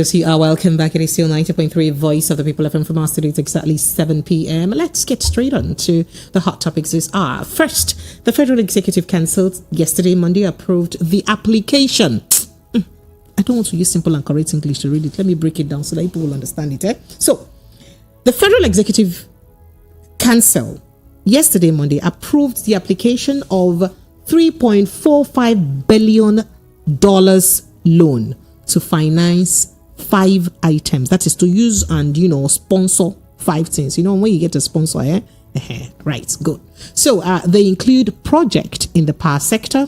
as you are, welcome back. It is still 90.3 Voice of the People FM from our studio. It's exactly 7 p.m. Let's get straight on to the hot topics this hour. First, the Federal Executive Council yesterday, Monday, approved the application. I don't want to use simple and correct English to read it. Let me break it down so that people will understand it. So, the Federal Executive Council yesterday, Monday, approved the application of $3.45 billion loan to finance 5 items. That is to use and, sponsor 5 things. When you get a sponsor, right, good. So they include project in the power sector,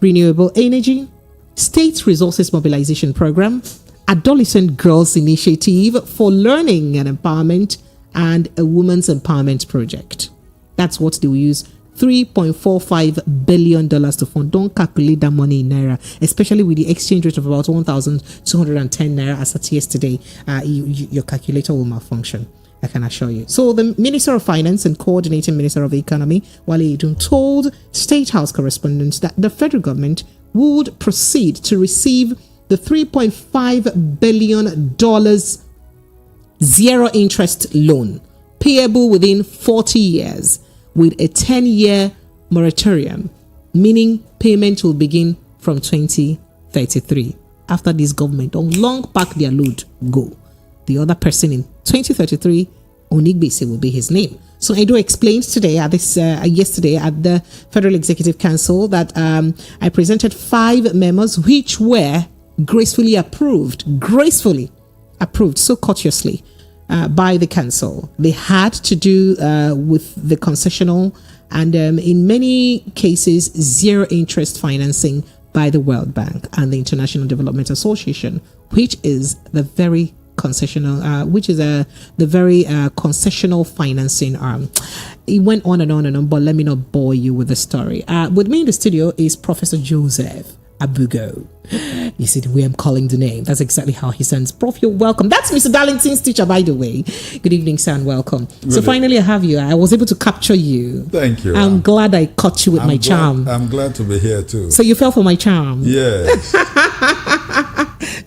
renewable energy, state resources mobilization program, adolescent girls initiative for learning and empowerment, and a women's empowerment project. That's what they will use $3.45 billion to fund. Don't calculate that money in naira, especially with the exchange rate of about 1,210 naira as at yesterday. Your calculator will malfunction, I can assure you. So the Minister of Finance and Coordinating Minister of Economy, Wale Edun, told State House correspondents that the federal government would proceed to receive the $3.5 billion zero interest loan payable within 40 years. With a 10-year moratorium, meaning payment will begin from 2033. After this government don't long pack their load, go. The other person in 2033, Onigbese will be his name. So Edo explained today yesterday at the Federal Executive Council that I presented 5 memos which were gracefully approved so courteously. By the council. They had to do with the concessional and in many cases zero interest financing by the World Bank and the International Development Association, which is the very concessional financing arm. It went on and on and on, but let me not bore you with the story. With me in the studio is Professor Joseph Abugo. You see the way I'm calling the name. That's exactly how he sounds. Prof, you're welcome. That's Mr. Darlington's teacher, by the way. Good evening, sir, and welcome. Really? So finally I have you. I was able to capture you. Thank you. I'm glad I caught you with my charm. I'm glad to be here too. So you fell for my charm? Yes.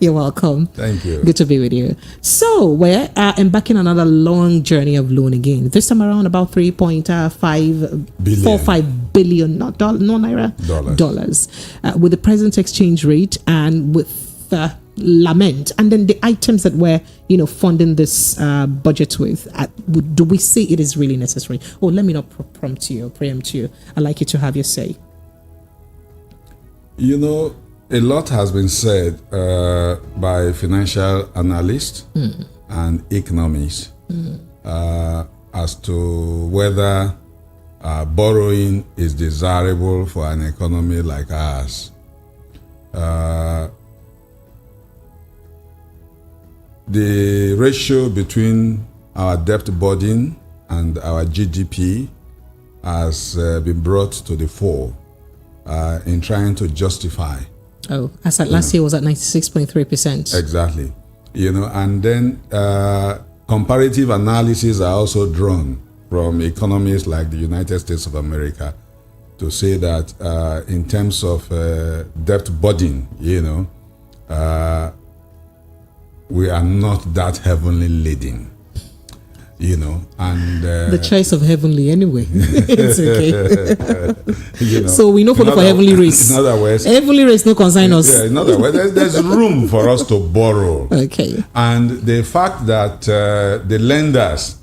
You're welcome. Thank you. Good to be with you. So we're embarking on another long journey of loan again. This time around about $3.45 billion, not naira, dollars. With the present exchange rate and with lament, and then the items that we're funding this budget with, do we say it is really necessary? Oh, let me not preempt you. I'd like you to have your say. A lot has been said by financial analysts and economists as to whether borrowing is desirable for an economy like ours. The ratio between our debt burden and our GDP has been brought to the fore in trying to justify. Oh, as at last year was at 96.3%. Exactly. And then comparative analysis are also drawn from economies like the United States of America to say that in terms of debt burden, we are not that heavenly laden. And the choice of heavenly anyway. It's okay. So we know for the heavenly race. In other words, heavenly race no concern us. Yeah, in other words, there's room for us to borrow. Okay. And the fact that the lenders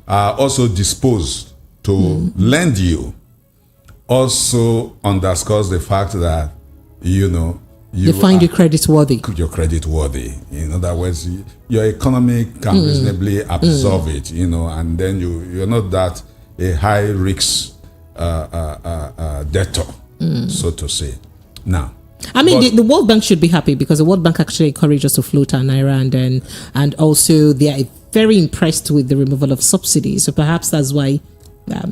are also disposed to lend you also underscores the fact that they find you creditworthy. You're creditworthy. In other words, your economy can reasonably absorb it, and then you're not that a high risk debtor, so to say. Now, the World Bank should be happy because the World Bank actually encouraged us to float our naira, and also they are very impressed with the removal of subsidies. So perhaps that's why.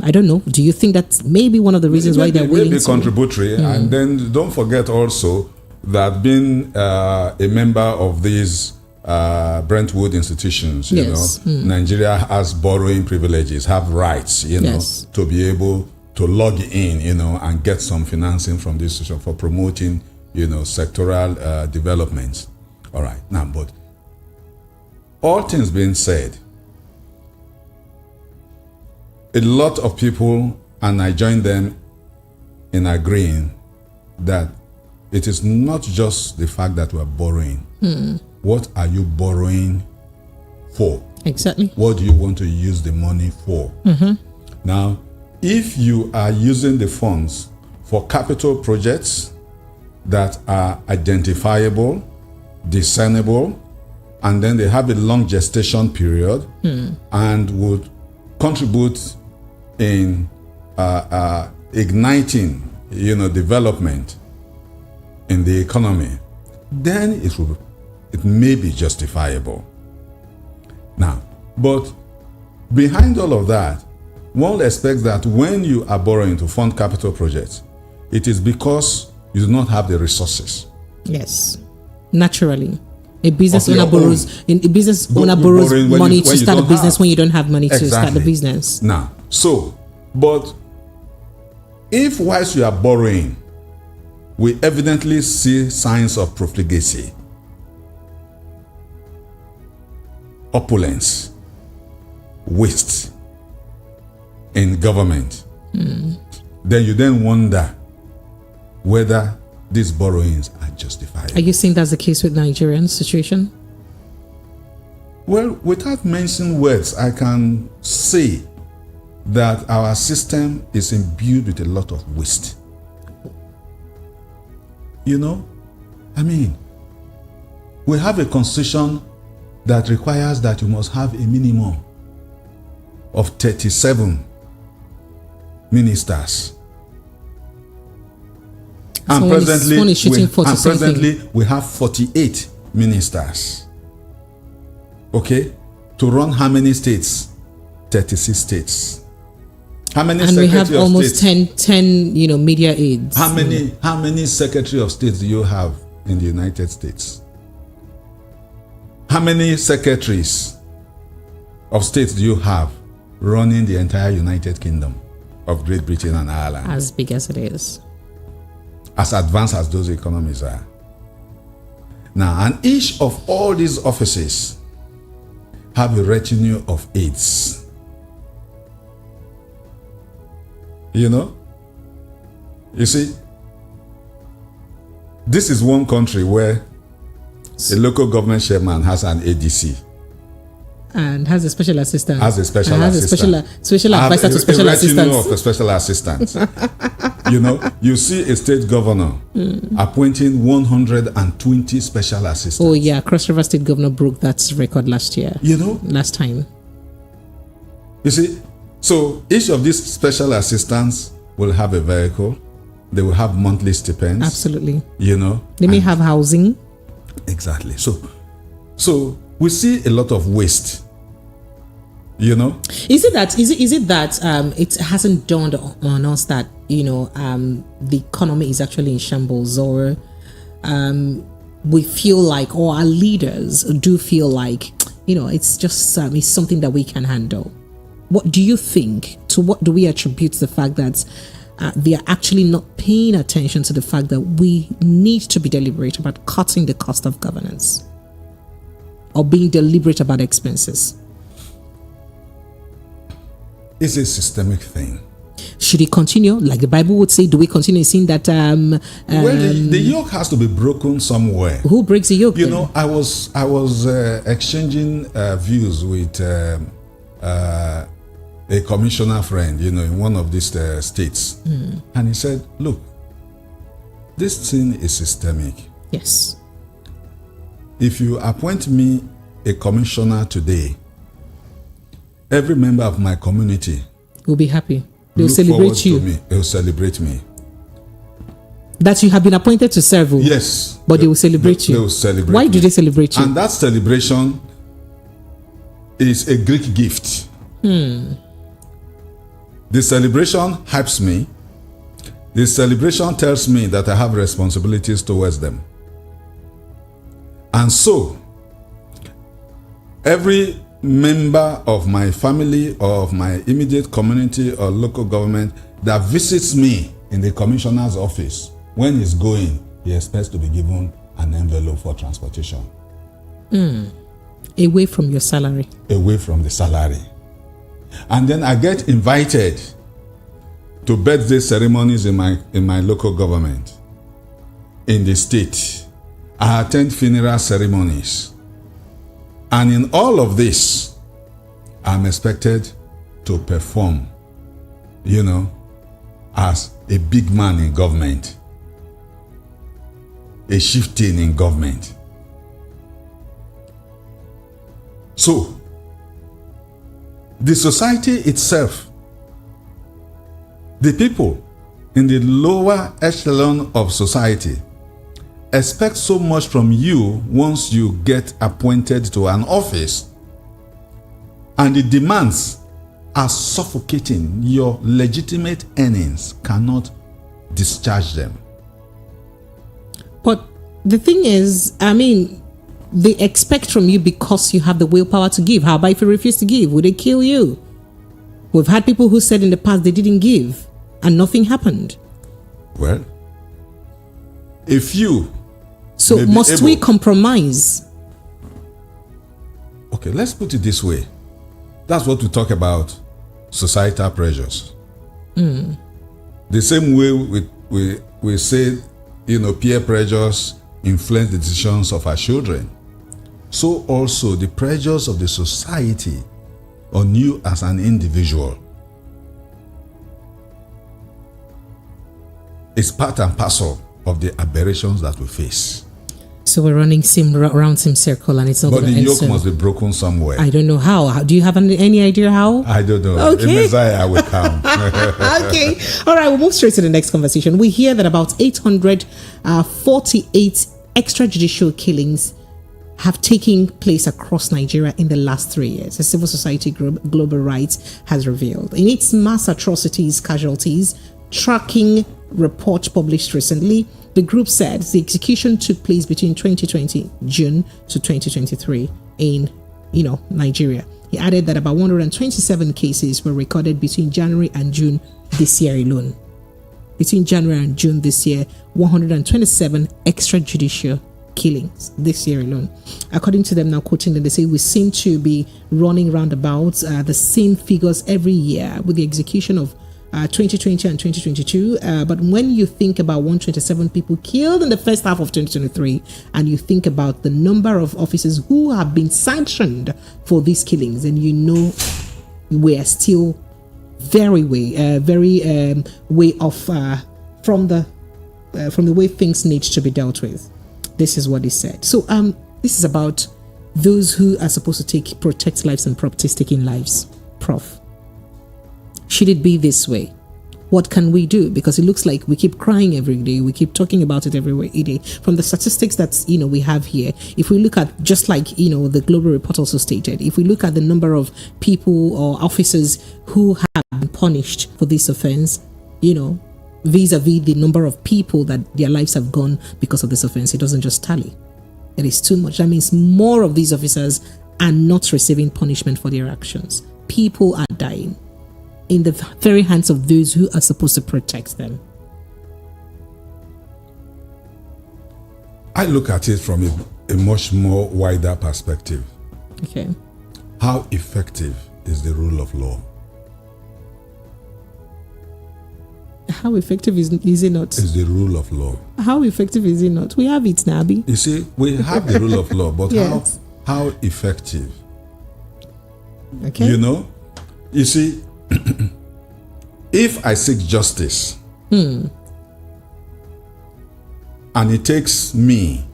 I don't know. Do you think that's maybe one of the reasons why they're willing to? Maybe contributory, and then don't forget also that being a member of these Brentwood institutions, Nigeria has borrowing privileges, have rights, to be able to log in, and get some financing from this institution for promoting, sectoral developments. All right. Now, but all things being said, a lot of people, and I join them in agreeing that it is not just the fact that we're borrowing. What are you borrowing for? Exactly. What do you want to use the money for? Now, if you are using the funds for capital projects that are identifiable, discernible, and then they have a long gestation period and would contribute in igniting, development in the economy, then it may be justifiable. Now, but behind all of that, one expects that when you are borrowing to fund capital projects, it is because you do not have the resources. Yes, naturally. A business owner borrows money to start a business when you don't have money to start the business. Now, but if whilst you are borrowing, we evidently see signs of profligacy, opulence, waste in government, then you wonder whether these borrowings are justified. Are you saying that's the case with Nigerian situation? Well, without mentioning words, I can say that our system is imbued with a lot of waste. We have a constitution that requires that you must have a minimum of 37 ministers. And presently we have 48 ministers. Okay? To run how many states? 36 states. How many and we have almost 10 media aids. How many secretary of states do you have in the United States? How many secretaries of states do you have running the entire United Kingdom of Great Britain and Ireland? As big as it is. As advanced as those economies are. Now, and each of all these offices have a retinue of aides. You see, this is one country where a local government chairman has an ADC. And has a special assistant. Special advisor to special assistants. Of the special assistants. You see a state governor appointing 120 special assistants. Oh yeah, Cross River State Governor broke that record last year. Last time. You see, so each of these special assistants will have a vehicle. They will have monthly stipends. Absolutely. They may have housing. Exactly. So we see a lot of waste. Is it that it hasn't dawned on us that the economy is actually in shambles, or we feel like, or our leaders do feel like it's just it's something that we can handle? What do you think? To what do we attribute the fact that they are actually not paying attention to the fact that we need to be deliberate about cutting the cost of governance, or being deliberate about expenses? It's a systemic thing. Should it continue? Like the Bible would say, do we continue seeing that? The yoke has to be broken somewhere. Who breaks the yoke? I was exchanging views with a commissioner friend, in one of these states. And he said, look, this thing is systemic. Yes. If you appoint me a commissioner today, every member of my community will be happy. They will celebrate you. They will celebrate me. That you have been appointed to serve. Yes. But they will celebrate you. They will celebrate Why me. do they celebrate you? And that celebration is a Greek gift. The celebration hypes me. The celebration tells me that I have responsibilities towards them. And so, every member of my family or of my immediate community or local government that visits me in the commissioner's office, when he's going, he expects to be given an envelope for transportation. Away from your salary. Away from the salary. And then I get invited to birthday ceremonies in my local government, in the state. I attend funeral ceremonies. And in all of this, I'm expected to perform, as a big man in government, a chieftain in government. So, the society itself, the people in the lower echelon of society, expect so much from you once you get appointed to an office, and the demands are suffocating. Your legitimate earnings cannot discharge them. But the thing is, they expect from you because you have the willpower to give. How about if you refuse to give? Would they kill you? We've had people who said in the past they didn't give and nothing happened. Well, if you... So must we compromise? Okay, let's put it this way. That's what we talk about, societal pressures. The same way we say, peer pressures influence the decisions of our children. So also the pressures of the society on you as an individual is part and parcel of the aberrations that we face. So we're running around same circle, and it's not going to end. But the yoke must be broken somewhere. I don't know how. Do you have any idea how? I don't know. Okay. The Messiah will come. Okay. All right. We'll move straight to the next conversation. We hear that about 848 extrajudicial killings have taken place across Nigeria in the last 3 years, a civil society group, Global Rights, has revealed. In its mass atrocities casualties tracking report published recently, the group said the execution took place between 2020 June to 2023 in, Nigeria. He added that about 127 cases were recorded between January and June this year alone. Between January and June this year, 127 extrajudicial killings this year alone. According to them, now quoting them, they say we seem to be running roundabouts the same figures every year with the execution of 2020 and 2022, but when you think about 127 people killed in the first half of 2023, and you think about the number of officers who have been sanctioned for these killings, and we're still very way off from the way things need to be dealt with. This is what he said. So this is about those who are supposed to protect lives and properties taking lives. Prof, should it be this way? What can we do? Because it looks like we keep crying every day. We keep talking about it every day. From the statistics that we have here, if we look at, just like the Global Report also stated, if we look at the number of people or officers who have been punished for this offense, vis-a-vis the number of people that their lives have gone because of this offense, it doesn't just tally. It is too much. That means more of these officers are not receiving punishment for their actions. People are dying in the very hands of those who are supposed to protect them. I look at it from a much more wider perspective. Okay. How effective is the rule of law? How effective is it not? Is the rule of law. How effective is it not? We have it, Nabi. You see, we have the rule of law, but yes. how effective? Okay. You see, if I seek justice and it takes me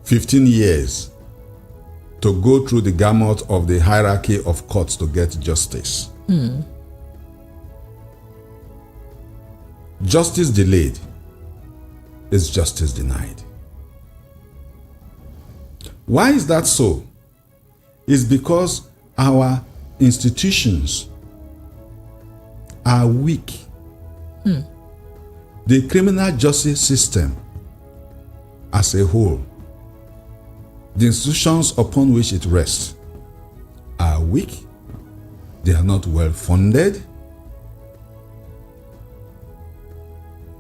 15 years to go through the gamut of the hierarchy of courts to get justice, justice delayed is justice denied. Why is that so? It's because our institutions are weak. The criminal justice system as a whole, the institutions upon which it rests, are weak. They are not well funded.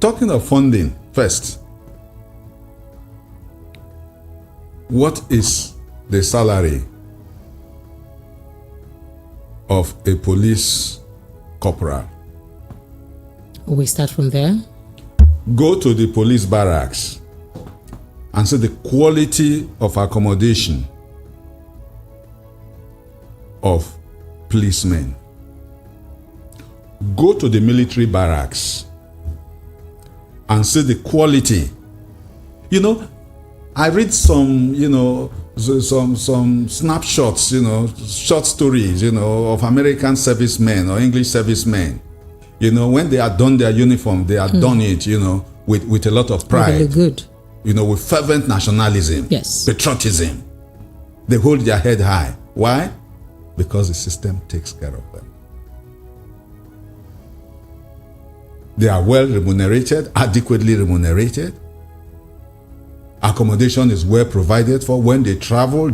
Talking of funding first, what is the salary of a police corporal. We start from there. Go to the police barracks and see the quality of accommodation of policemen. Go to the military barracks and see the quality. You know, I read some, some snapshots, short stories, of American servicemen or English servicemen. When they are done their uniform, they are done it, with a lot of pride. Really good. With fervent nationalism, yes, patriotism. They hold their head high. Why? Because the system takes care of them. They are well remunerated, adequately remunerated. Accommodation is well provided for. When they travel,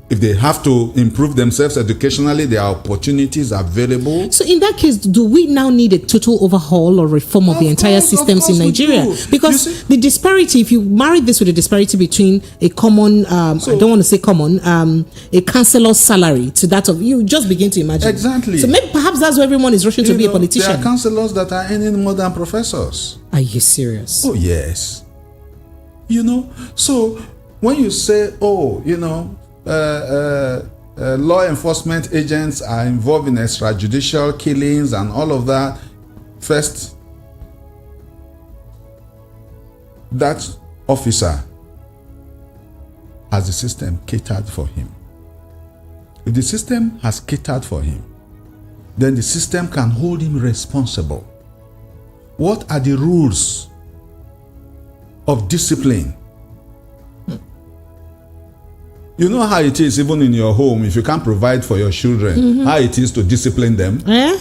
If they have to improve themselves educationally, there are opportunities available. So in that case, do we now need a total overhaul or reform of the entire systems in Nigeria? Because the disparity, if you marry this with the disparity between a common, I don't want to say common, a councillor's salary to that of, you just begin to imagine. Exactly. So maybe perhaps that's why everyone is rushing to be a politician. There are councillors that are earning more than professors. Are you serious? Oh, yes. So when you say, law enforcement agents are involved in extrajudicial killings and all of that. First, that officer has the system catered for him. If the system has catered for him, then the system can hold him responsible. What are the rules of discipline? You know how it is even in your home, if you can't provide for your children, how it is to discipline them. A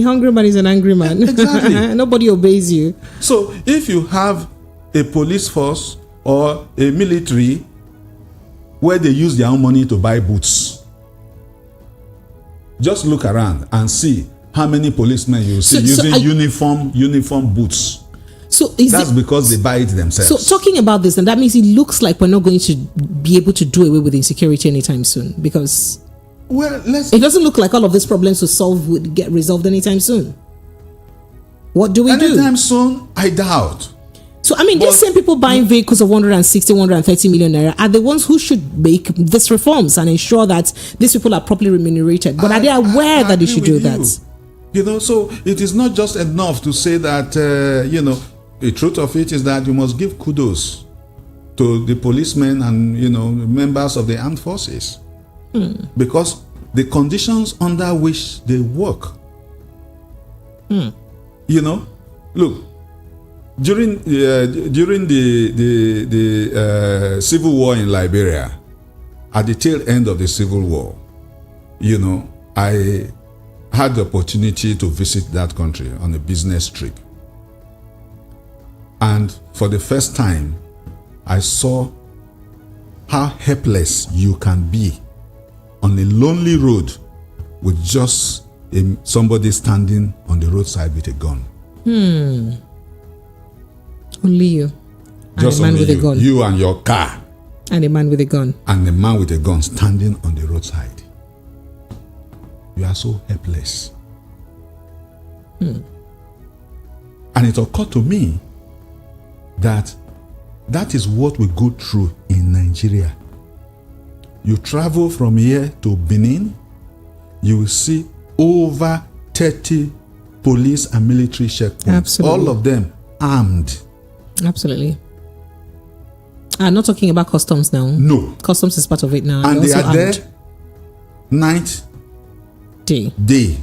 hungry man is an angry man. Exactly. Nobody obeys you. So if you have a police force or a military where they use their own money to buy boots, just look around and see how many policemen you see using uniform boots. So that's because they buy it themselves. So talking about this, and that means it looks like we're not going to be able to do away with insecurity anytime soon, because it doesn't look like all of these problems would get resolved anytime soon. What do we do? Anytime soon, I doubt. So these same people buying vehicles of 160, 130 million naira are the ones who should make these reforms and ensure that these people are properly remunerated. But are they aware that they should do that? So it is not just enough to say that, the truth of it is that you must give kudos to the policemen and, members of the armed forces. Because the conditions under which they work, look, during the civil war in Liberia, at the tail end of the civil war, I had the opportunity to visit that country on a business trip. And for the first time, I saw how helpless you can be on a lonely road with just somebody standing on the roadside with a gun. Only you. Just and a man only with a gun. You and your car. And a man with a gun. And a man with a gun standing on the roadside. You are so helpless. And it occurred to me that is what we go through in Nigeria. You travel from here to Benin, you will see over 30 police and military checkpoints. Absolutely. All of them armed. Absolutely. I'm not talking about customs now. No. Customs is part of it now. And they are armed. there night, day,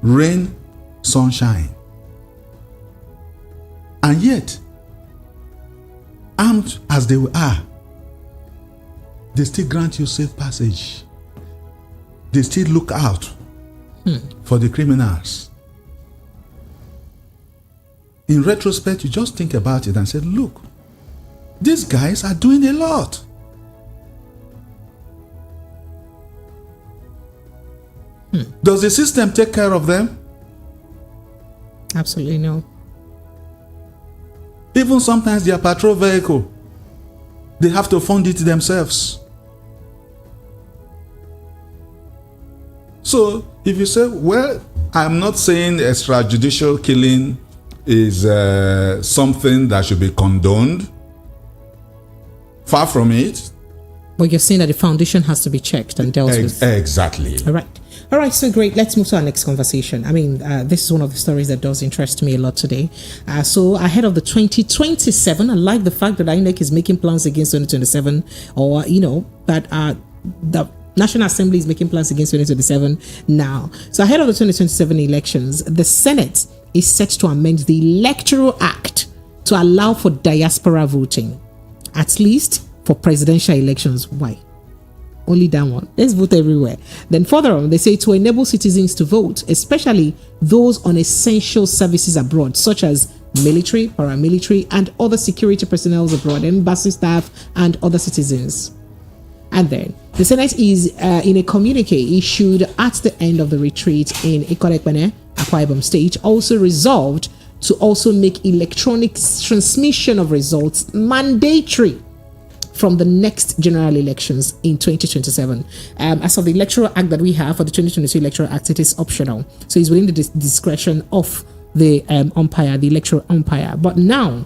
rain, sunshine. And yet, armed as they are, they still grant you safe passage. They still look out for the criminals. In retrospect, you just think about it and say, look, these guys are doing a lot. Does the system take care of them? Absolutely no. Even sometimes their patrol vehicle, they have to fund it themselves. So if you say, well, I'm not saying extrajudicial killing is something that should be condoned. Far from it. But you're saying that the foundation has to be checked and dealt with. Exactly. All right, so great. Let's move to our next conversation. I mean, this is one of the stories that does interest me a lot today. So ahead of the 2027, I like the fact that INEC is making plans against 2027, or, that the National Assembly is making plans against 2027 now. So ahead of the 2027 elections, the Senate is set to amend the Electoral Act to allow for diaspora voting, at least for presidential elections. Why? Only that one. Let's vote everywhere. Then further on, they say to enable citizens to vote, especially those on essential services abroad, such as military, paramilitary, and other security personnel abroad, embassy staff, and other citizens. And then the Senate is in a communique issued at the end of the retreat in Ikorekpene, Akwa Ibom State, also resolved to also make electronic transmission of results mandatory from the next general elections in 2027. As of the Electoral Act that we have for the 2022 Electoral Act, it is optional. So it's within the discretion of the umpire, the electoral umpire. But now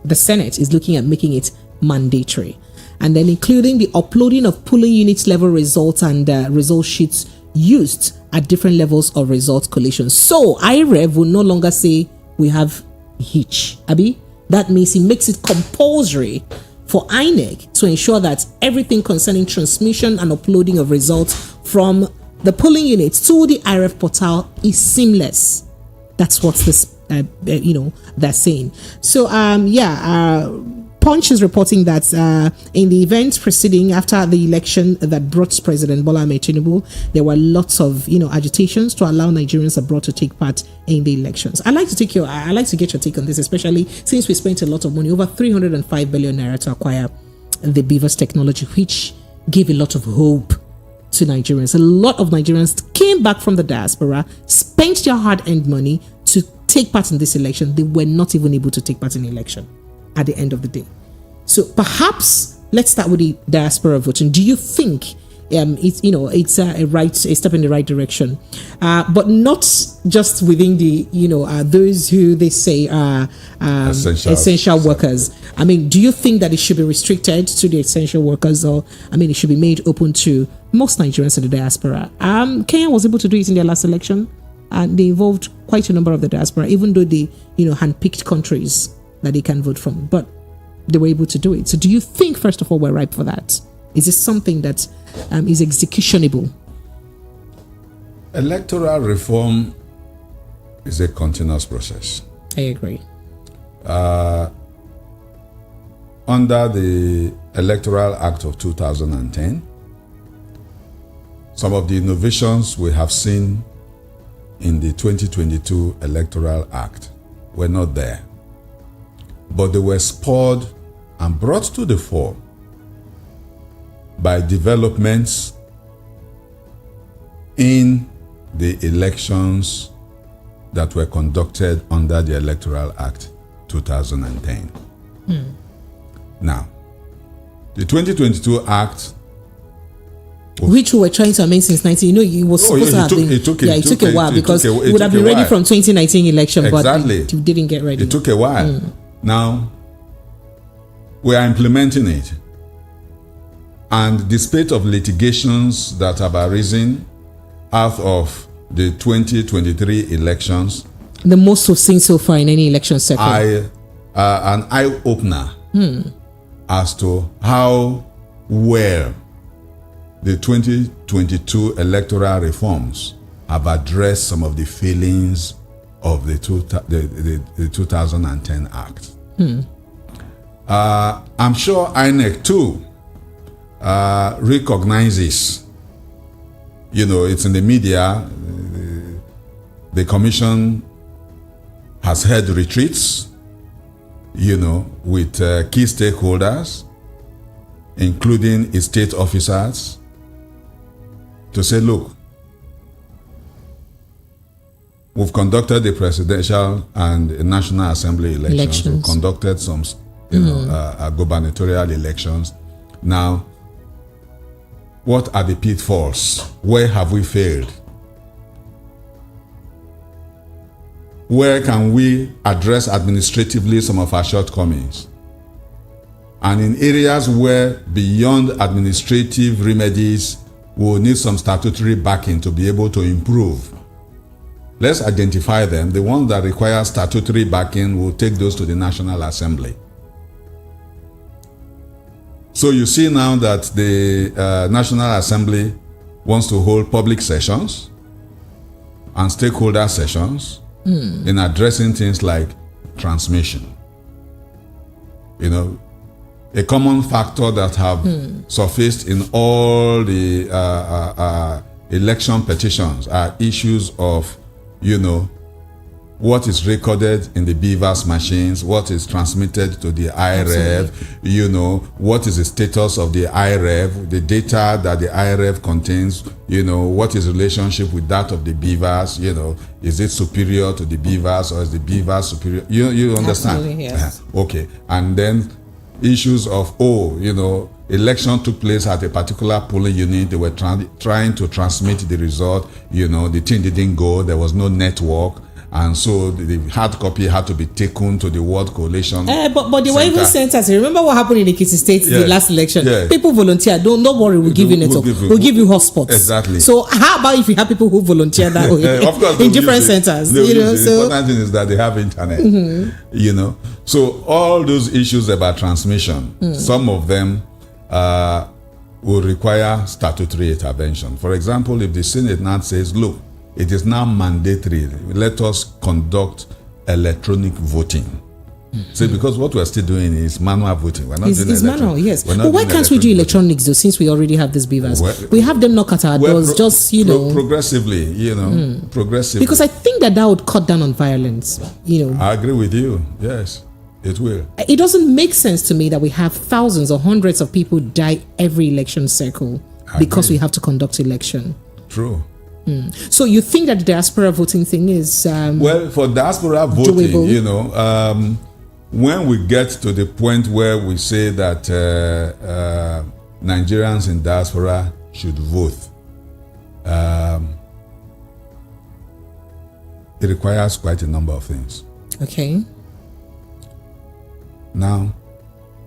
the Senate is looking at making it mandatory. And then including the uploading of polling unit level results and result sheets used at different levels of result collation. So IREV will no longer say we have hitch. Abi, that means it makes it compulsory for INEC to ensure that everything concerning transmission and uploading of results from the polling units to the IREV portal is seamless. That's what this, they're saying. So, Punch is reporting that in the events preceding after the election that brought President Bola Ahmed Tinubu, there were lots of agitations to allow Nigerians abroad to take part in the elections. I'd like to get your take on this, especially since we spent a lot of money, over 305 billion naira, to acquire the Beavers technology, which gave a lot of hope to Nigerians. A lot of Nigerians came back from the diaspora, spent their hard-earned money to take part in this election. They were not even able to take part in the election at the end of the day. So perhaps let's start with the diaspora voting. Do you think it's a step in the right direction, but not just within the those who they say are essential workers? I mean, do you think that it should be restricted to the essential workers, or it should be made open to most Nigerians in the diaspora? Kenya was able to do it in their last election, and they involved quite a number of the diaspora, even though they handpicked countries that they can vote from, but they were able to do it. So do you think, first of all, we're ripe for that? Is this something that is executionable? Electoral reform is a continuous process. I agree. Under the Electoral Act of 2010, some of the innovations we have seen in the 2022 Electoral Act were not there, but they were spurred and brought to the fore by developments in the elections that were conducted under the Electoral Act 2010. Now, the 2022 Act, which we were trying to amend since 19. It was supposed to have been. It took a while because it would have been ready from 2019 election, exactly. But it didn't get ready. It took a while. Now, we are implementing it. And the spate of litigations that have arisen out of the 2023 elections, the most we've seen so far in any election cycle, an eye-opener as to how well the 2022 electoral reforms have addressed some of the failings of the 2010 Act. I'm sure INEC too recognizes, it's in the media, the commission has held retreats, with key stakeholders, including its state officers, to say, look, We've conducted the presidential and National Assembly elections. We've conducted some, gubernatorial elections. Now, what are the pitfalls? Where have we failed? Where can we address administratively some of our shortcomings? And in areas where beyond administrative remedies, we'll need some statutory backing to be able to improve. Let's identify them. The ones that require statutory backing, we'll take those to the National Assembly. So you see now that the National Assembly wants to hold public sessions and stakeholder sessions in addressing things like transmission. You know, a common factor that have surfaced in all the election petitions are issues of, what is recorded in the BVAS machines, what is transmitted to the IREV, what is the status of the IREV, the data that the IREV contains, what is the relationship with that of the BVAS, is it superior to the BVAS or is the BVAS superior? You understand? Absolutely, yes. Okay. And then issues of, election took place at a particular polling unit. They were trying to transmit the result. The thing didn't go. There was no network. And so the hard copy had to be taken to the World Coalition. But they were even sent us. Remember what happened in Ekiti State the last election? Yeah. People volunteered. Don't worry, we'll give you network. We'll give you hotspots. Exactly. So how about if you have people who volunteer that way of course, in different centers? The important thing is that they have internet. So all those issues about transmission, some of them will require statutory intervention. For example, if the Senate now says, look, it is now mandatory, let us conduct electronic voting. See, because what we're still doing is manual voting. We're not doing it's manual, yes. But why can't we do electronics though, since we already have this BVAS? We have them knock at our doors, progressively, progressively. Because I think that would cut down on violence, I agree with you, yes. It will. It doesn't make sense to me that we have thousands or hundreds of people die every election cycle because we have to conduct election. True. So you think that the diaspora voting thing is well, for diaspora voting, doable? When we get to the point where we say that Nigerians in diaspora should vote, it requires quite a number of things. Okay. Now,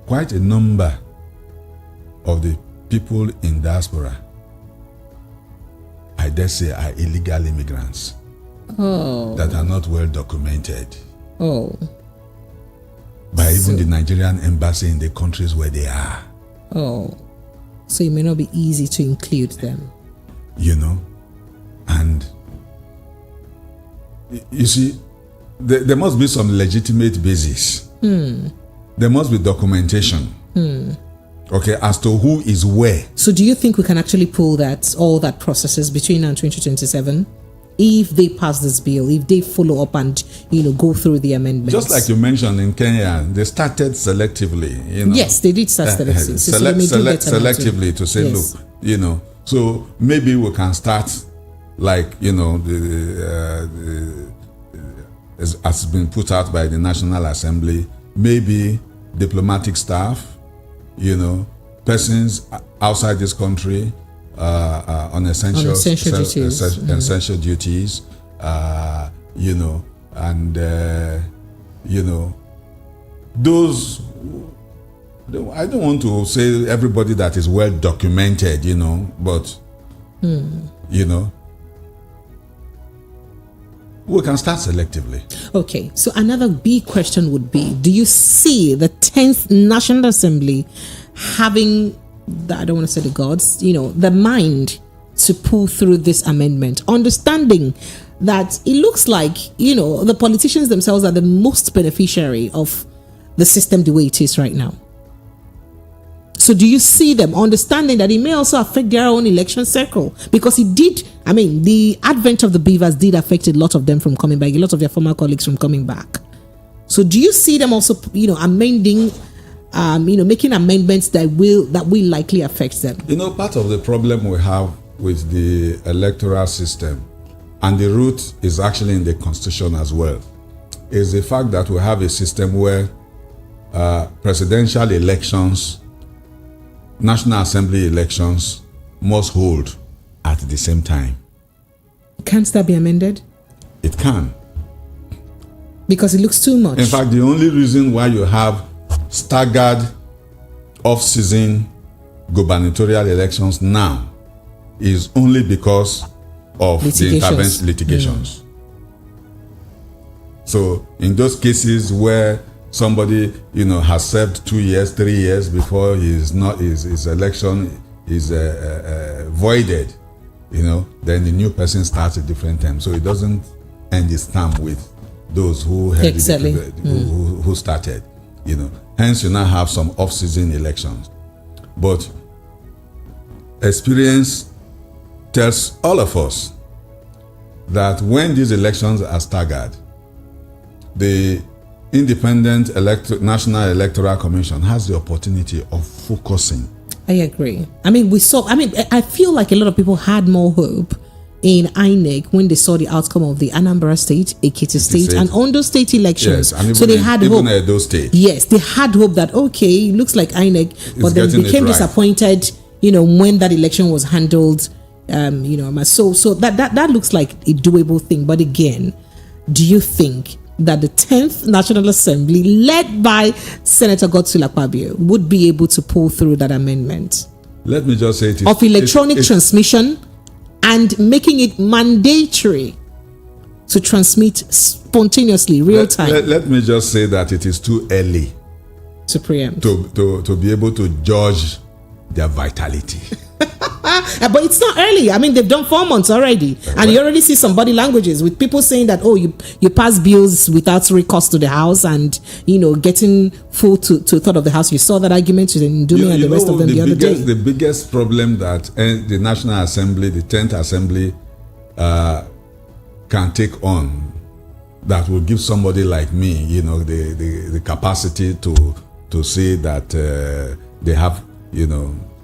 quite a number of the people in diaspora, I dare say, are illegal immigrants that are not well documented by even the Nigerian embassy in the countries where they are. So it may not be easy to include them. And you see, there must be some legitimate basis. There must be documentation. Okay, as to who is where. So do you think we can actually pull all that processes between now and 2027 if they pass this bill, if they follow up and go through the amendments? Just like you mentioned in Kenya, they started selectively. Yes, they did start selectively. Selectively to say, yes. Look, so maybe we can start like as been put out by the National Assembly. Maybe diplomatic staff. Persons outside this country on essential duties, essential duties, those. I don't want to say everybody that is well documented, but we can start selectively. Okay, so another big question would be, do you see the 10th National Assembly having, I don't want to say the gods, the mind to pull through this amendment, understanding that it looks like, the politicians themselves are the most beneficiary of the system the way it is right now? So do you see them understanding that it may also affect their own election cycle? Because it did, the advent of the BVAS did affect a lot of them from coming back, a lot of their former colleagues from coming back. So do you see them also, amending, making amendments that will likely affect them? Part of the problem we have with the electoral system and the root is actually in the Constitution as well, is the fact that we have a system where presidential elections, National Assembly elections must hold at the same time. Can't that be amended? It can. Because it looks too much. In fact, the only reason why you have staggered off-season gubernatorial elections now is only because of the intervention litigations. So in those cases where somebody, has served 2 years, 3 years before his election is voided, then the new person starts a different term. So it doesn't end its term with those who had who started. Hence you now have some off-season elections. But experience tells all of us that when these elections are staggered, the Independent National Electoral Commission has the opportunity of focusing. I agree. I feel like a lot of people had more hope in INEC when they saw the outcome of the Anambra State, Ekiti State, and Ondo State elections. Yes, and so they had hope. Even Edo State. Yes, they had hope that, okay, looks like INEC, but then became disappointed, when that election was handled. So that looks like a doable thing. But again, do you think that the 10th National Assembly, led by Senator Godswill Akpabio, would be able to pull through that amendment? Let me just say of electronic transmission and making it mandatory to transmit spontaneously, real time. Let me just say that it is too early to preempt, to be able to judge their vitality. But it's not early. They've done 4 months already, and you already see some body languages with people saying that, you pass bills without recourse to the House, and getting full to a third of the House. You saw that argument with Ndumi and the rest of them the other day. The biggest problem that the National Assembly, the 10th Assembly, can take on, that will give somebody like me, the capacity to say that they have,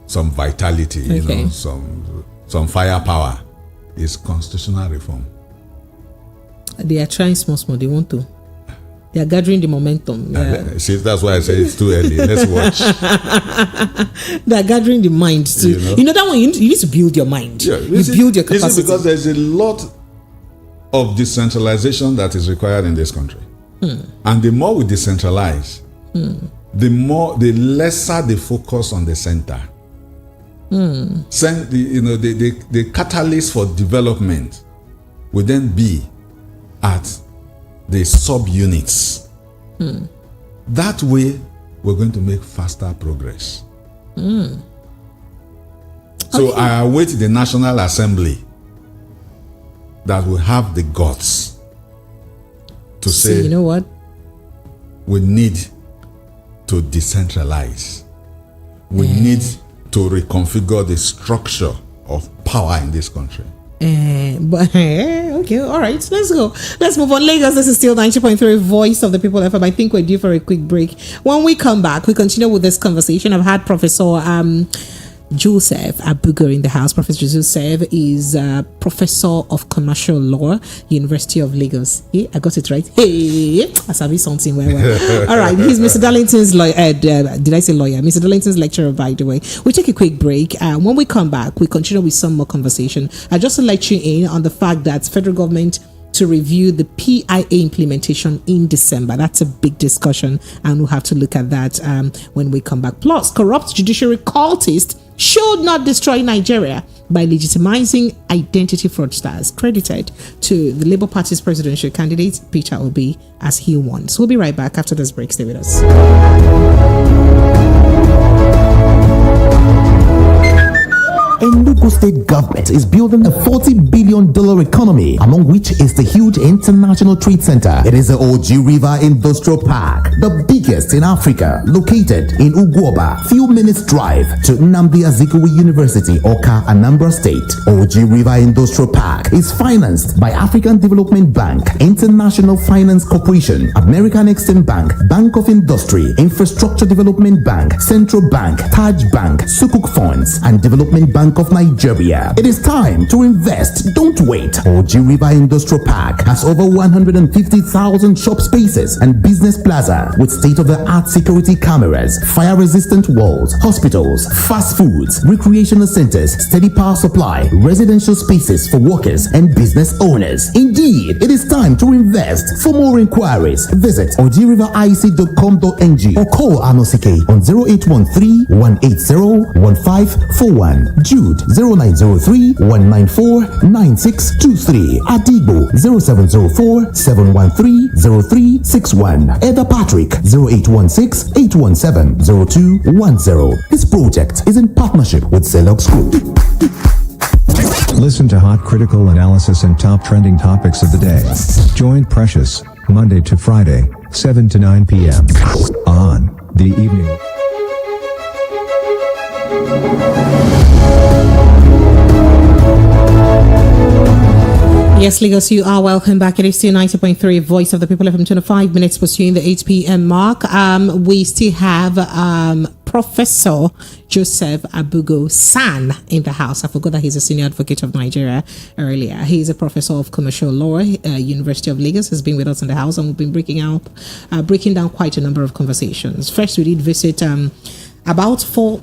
some vitality, some firepower, is constitutional reform. They are trying small. They want to. They are gathering the momentum. See, that's why I say it's too early. Let's watch. They are gathering the mind too. That one, you need to build your mind. Yeah, you build your capacity. Because there's a lot of decentralization that is required in this country. And the more we decentralize, the lesser the focus on the center. The catalyst for development will then be at the subunits. That way, we're going to make faster progress. So I await the National Assembly that will have the guts to say, you know what? We need to decentralize. We need to reconfigure the structure of power in this country. Okay, all right, let's go. Let's move on. Lagos, this is still 90.3 Voice of the People FM. I think we're due for a quick break. When we come back, we continue with this conversation. I've had Professor Joseph Abugo in the house. Professor Joseph is a professor of commercial law, University of Lagos. Hey, I got it right. Hey, I sabi something well. All right, he's Mr. Darlington's lawyer. Did I say lawyer? Mr. Darlington's lecturer, by the way. We take a quick break. When we come back, we continue with some more conversation. I just to let you in on the fact that federal government to review the PIA implementation in December. That's a big discussion, and we'll have to look at that when we come back. Plus, corrupt judiciary cultists should not destroy Nigeria by legitimizing identity fraudsters, credited to the Labour Party's presidential candidate, Peter Obi, as he wants. We'll be right back after this break. Stay with us. Enugu State government is building a $40 billion economy, among which is the huge International Trade Center. It is the Oji River Industrial Park, the biggest in Africa, located in Ugwoba, few minutes drive to Nnamdi Azikiwe University, Awka, Anambra State. Oji River Industrial Park is financed by African Development Bank, International Finance Corporation, American Exim Bank, Bank of Industry, Infrastructure Development Bank, Central Bank, Taj Bank, Sukuk Funds, and Development Bank of Nigeria. Nigeria. It is time to invest. Don't wait. Oji River Industrial Park has over 150,000 shop spaces and business plaza with state-of-the-art security cameras, fire-resistant walls, hospitals, fast foods, recreational centers, steady power supply, residential spaces for workers and business owners. Indeed, it is time to invest. For more inquiries, visit ojiriveric.com.ng or call Anosike on 0813-180-1541, Jude 0903-194-9623, Adigbo 0704-713-0361, Eda Patrick 0816-817-0210. This project is in partnership with Celox Group. Listen to hot critical analysis and top trending topics of the day. Join Precious, Monday to Friday, 7 to 9 p.m. on The Evening. Yes, Lagos, you are welcome back. It is still 90.3 Voice of the People FM, 25 minutes pursuing the 8 p.m. mark. We still have Professor Joseph Abugo San in the house. I forgot that he's a senior advocate of Nigeria earlier. He is a professor of commercial law, University of Lagos. Has been with us in the house, and we've been breaking down quite a number of conversations. First, we did visit about federal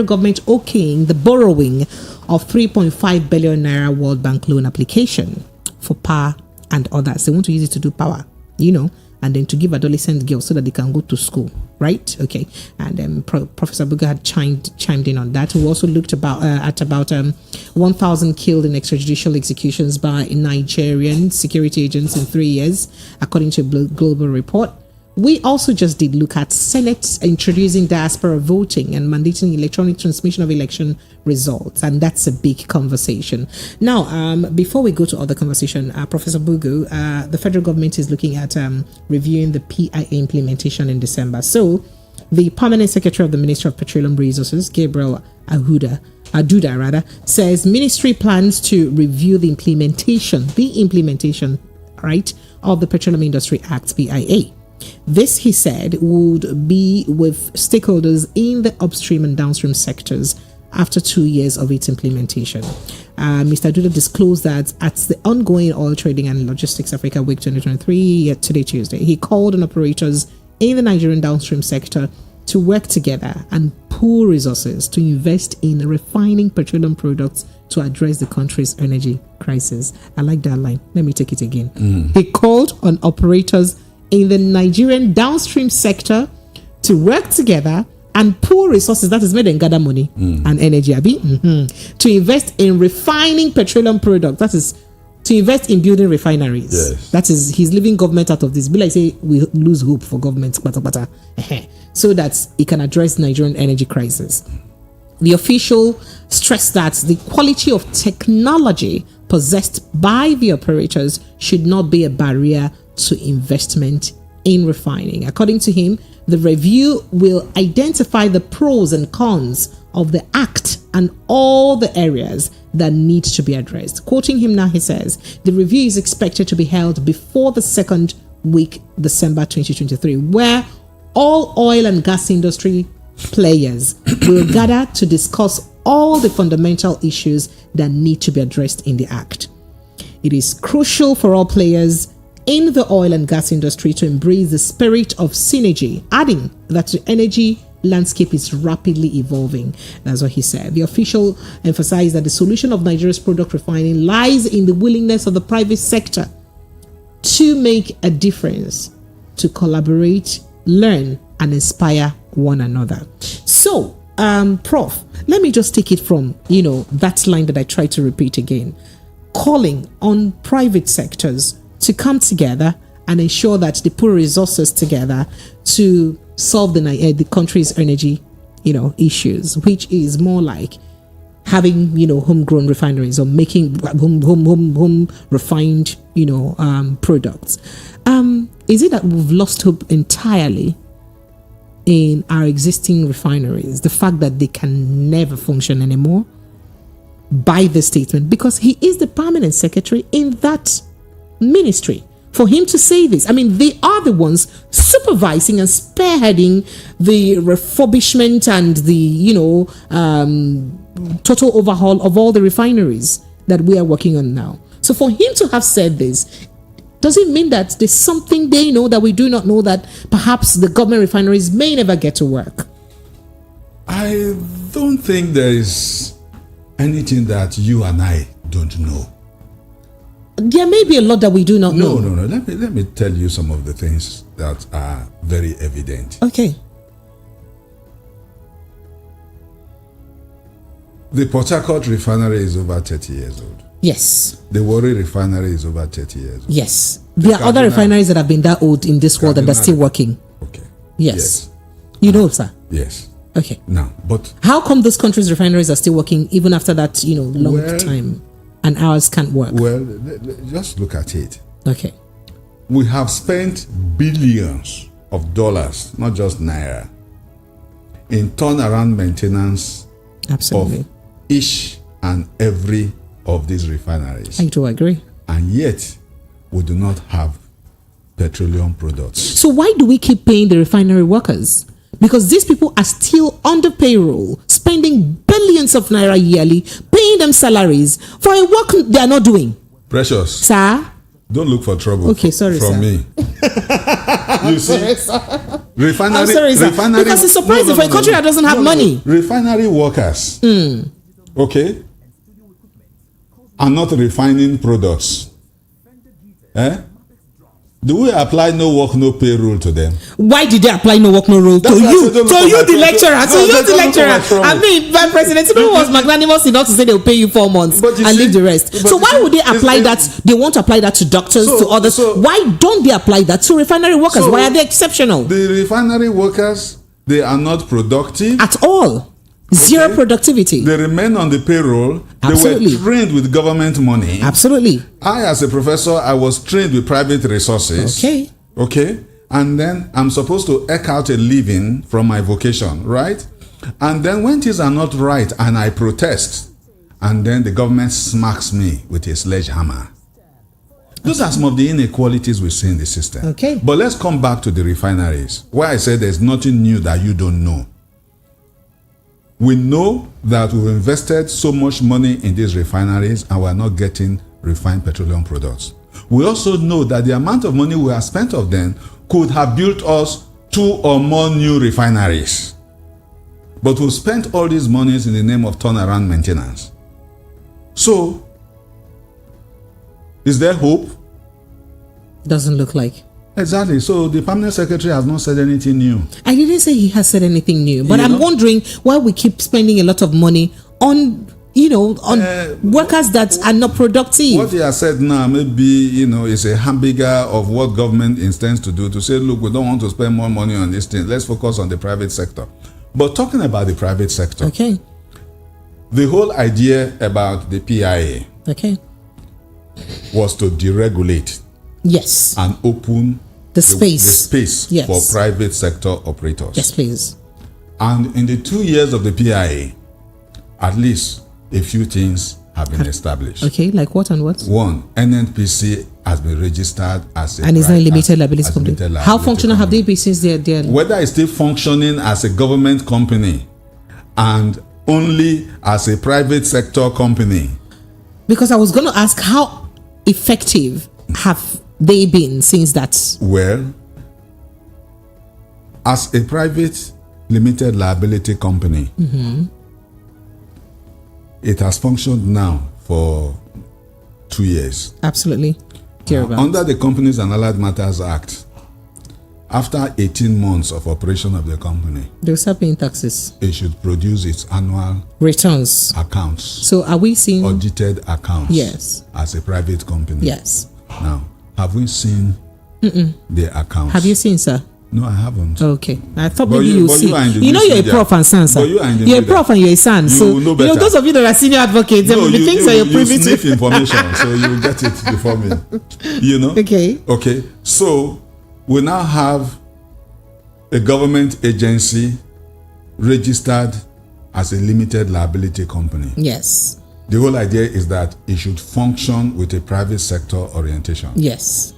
government okaying the borrowing of 3.5 billion naira World Bank loan application for power and others. They want to use it to do power, and then to give adolescent girls so that they can go to school, right? Okay. And Professor Buga had chimed in on that. We also looked at about 1,000 killed in extrajudicial executions by Nigerian security agents in 3 years, according to a global report. We also just did look at Senate introducing diaspora voting and mandating electronic transmission of election results, and that's a big conversation. Now, before we go to other conversation, Professor Bugu, the federal government is looking at reviewing the PIA implementation in December. So, the permanent secretary of the Ministry of Petroleum Resources, Gabriel Aduda, says ministry plans to review the implementation, right, of the Petroleum Industry Act (PIA). This, he said, would be with stakeholders in the upstream and downstream sectors after 2 years of its implementation. Mr. Duda disclosed that at the ongoing Oil Trading and Logistics Africa Week 2023, today Tuesday, he called on operators in the Nigerian downstream sector to work together and pool resources to invest in refining petroleum products to address the country's energy crisis. I like that line. Let me take it again. He called on operators in the Nigerian downstream sector to work together and pool resources, that is made and gather money and energy, to invest in refining petroleum products, that is to invest in building refineries. Yes. That is, he's leaving government out of this. Be like say we lose hope for government, so that it can address Nigerian energy crisis. The official stressed that the quality of technology possessed by the operators should not be a barrier to investment in refining. According to him, the review will identify the pros and cons of the act and all the areas that need to be addressed. Quoting him now, he says, the review is expected to be held before the second week, December 2023, where all oil and gas industry players will gather to discuss all the fundamental issues that need to be addressed in the act. It is crucial for all players in the oil and gas industry to embrace the spirit of synergy, adding that the energy landscape is rapidly evolving. That's what he said. The official emphasized that the solution of Nigeria's product refining lies in the willingness of the private sector to make a difference, to collaborate, learn, and inspire one another. So, Prof, let me just take it from, that line that I tried to repeat again. Calling on private sectors to come together and ensure that they put resources together to solve the country's energy, issues, which is more like having, homegrown refineries or making home refined, products. Is it that we've lost hope entirely in our existing refineries? The fact that they can never function anymore by the statement, because he is the permanent secretary in that ministry. for him to say this. I mean, they are the ones supervising and spearheading the refurbishment and the, total overhaul of all the refineries that we are working on now. So for him to have said this, does it mean that there's something they know that we do not know, that perhaps the government refineries may never get to work? I don't think there is anything that you and I don't know. There may be a lot that we do not know. No. Let me tell you some of the things that are very evident. Okay. The Port Harcourt refinery is over 30 years old. Yes. The Warri refinery is over 30 years old. Yes. There are other refineries that have been that old in this world and they're still working. Okay. Yes. You know, sir? Yes. Okay. Now, but how come those countries' refineries are still working even after that, long time, and ours can't work? Well, just look at it. Okay. We have spent billions of dollars, not just naira, in turnaround maintenance Absolutely. of each and every of these refineries. I do agree. And yet, we do not have petroleum products. So why do we keep paying the refinery workers? Because these people are still on the payroll, spending billions of naira yearly, paying them salaries for a work they are not doing. Precious. Sir? Don't look for trouble. Okay, sorry, from sir. me. You see, refinery. I'm sorry, sir. Refinery, because it's surprising for a country that doesn't have money. Refinery workers, okay, are not refining products. Do we apply no work, no pay rule to them? Why did they apply no work, no rule to you? To you, the lecturer. I mean, when President Tinubu was magnanimous enough to say they'll pay you 4 months and leave the rest. So why would they apply that? They won't apply that to doctors, to others. Why don't they apply that to refinery workers? Why are they exceptional? The refinery workers, they are not productive at all. Zero productivity. They remain on the payroll. Absolutely. They were trained with government money. Absolutely. I, as a professor, I was trained with private resources. Okay. And then I'm supposed to eke out a living from my vocation, right? And then when things are not right and I protest, and then the government smacks me with a sledgehammer. Those are some of the inequalities we see in the system. Okay. But let's come back to the refineries, where I said there's nothing new that you don't know. We know that we've invested so much money in these refineries and we're not getting refined petroleum products. We also know that the amount of money we have spent of them could have built us 2 or more new refineries. But we've spent all these monies in the name of turnaround maintenance. So, is there hope? Doesn't look like. Exactly. So the permanent secretary has not said anything new. I didn't say he has said anything new, but I'm wondering why we keep spending a lot of money on, workers that are not productive. What he has said now, maybe, is a hamburger of what government intends to do, to say, look, we don't want to spend more money on this thing. Let's focus on the private sector. But talking about the private sector, okay, the whole idea about the PIA, okay, was to deregulate, yes, and open the space yes, for private sector operators. Yes, please. And in the 2 years of the PIA, at least a few things have been established. Okay, like what and what? One, NNPC has been registered as a and it's not a limited liability company. How functional have they been since they're whether it's still functioning as a government company and only as a private sector company? Because I was going to ask, how effective have they been since that? Well, as a private limited liability company, it has functioned now for 2 years. Absolutely. Under the Companies and Allied Matters Act, after 18 months of operation of the company, they'll start paying taxes. It should produce its annual returns accounts. So are we seeing audited accounts? Yes. As a private company. Yes. Now, have we seen the accounts? Have you seen, sir? No, I haven't. Okay. I thought maybe you see. You're a prof and son, sir. You're a prof and you're a son. So, those of you that are senior advocates, the things that you're privy to. You sniff information, so you get it before me. Okay. Okay. So, we now have a government agency registered as a limited liability company. Yes. The whole idea is that it should function with a private sector orientation. Yes.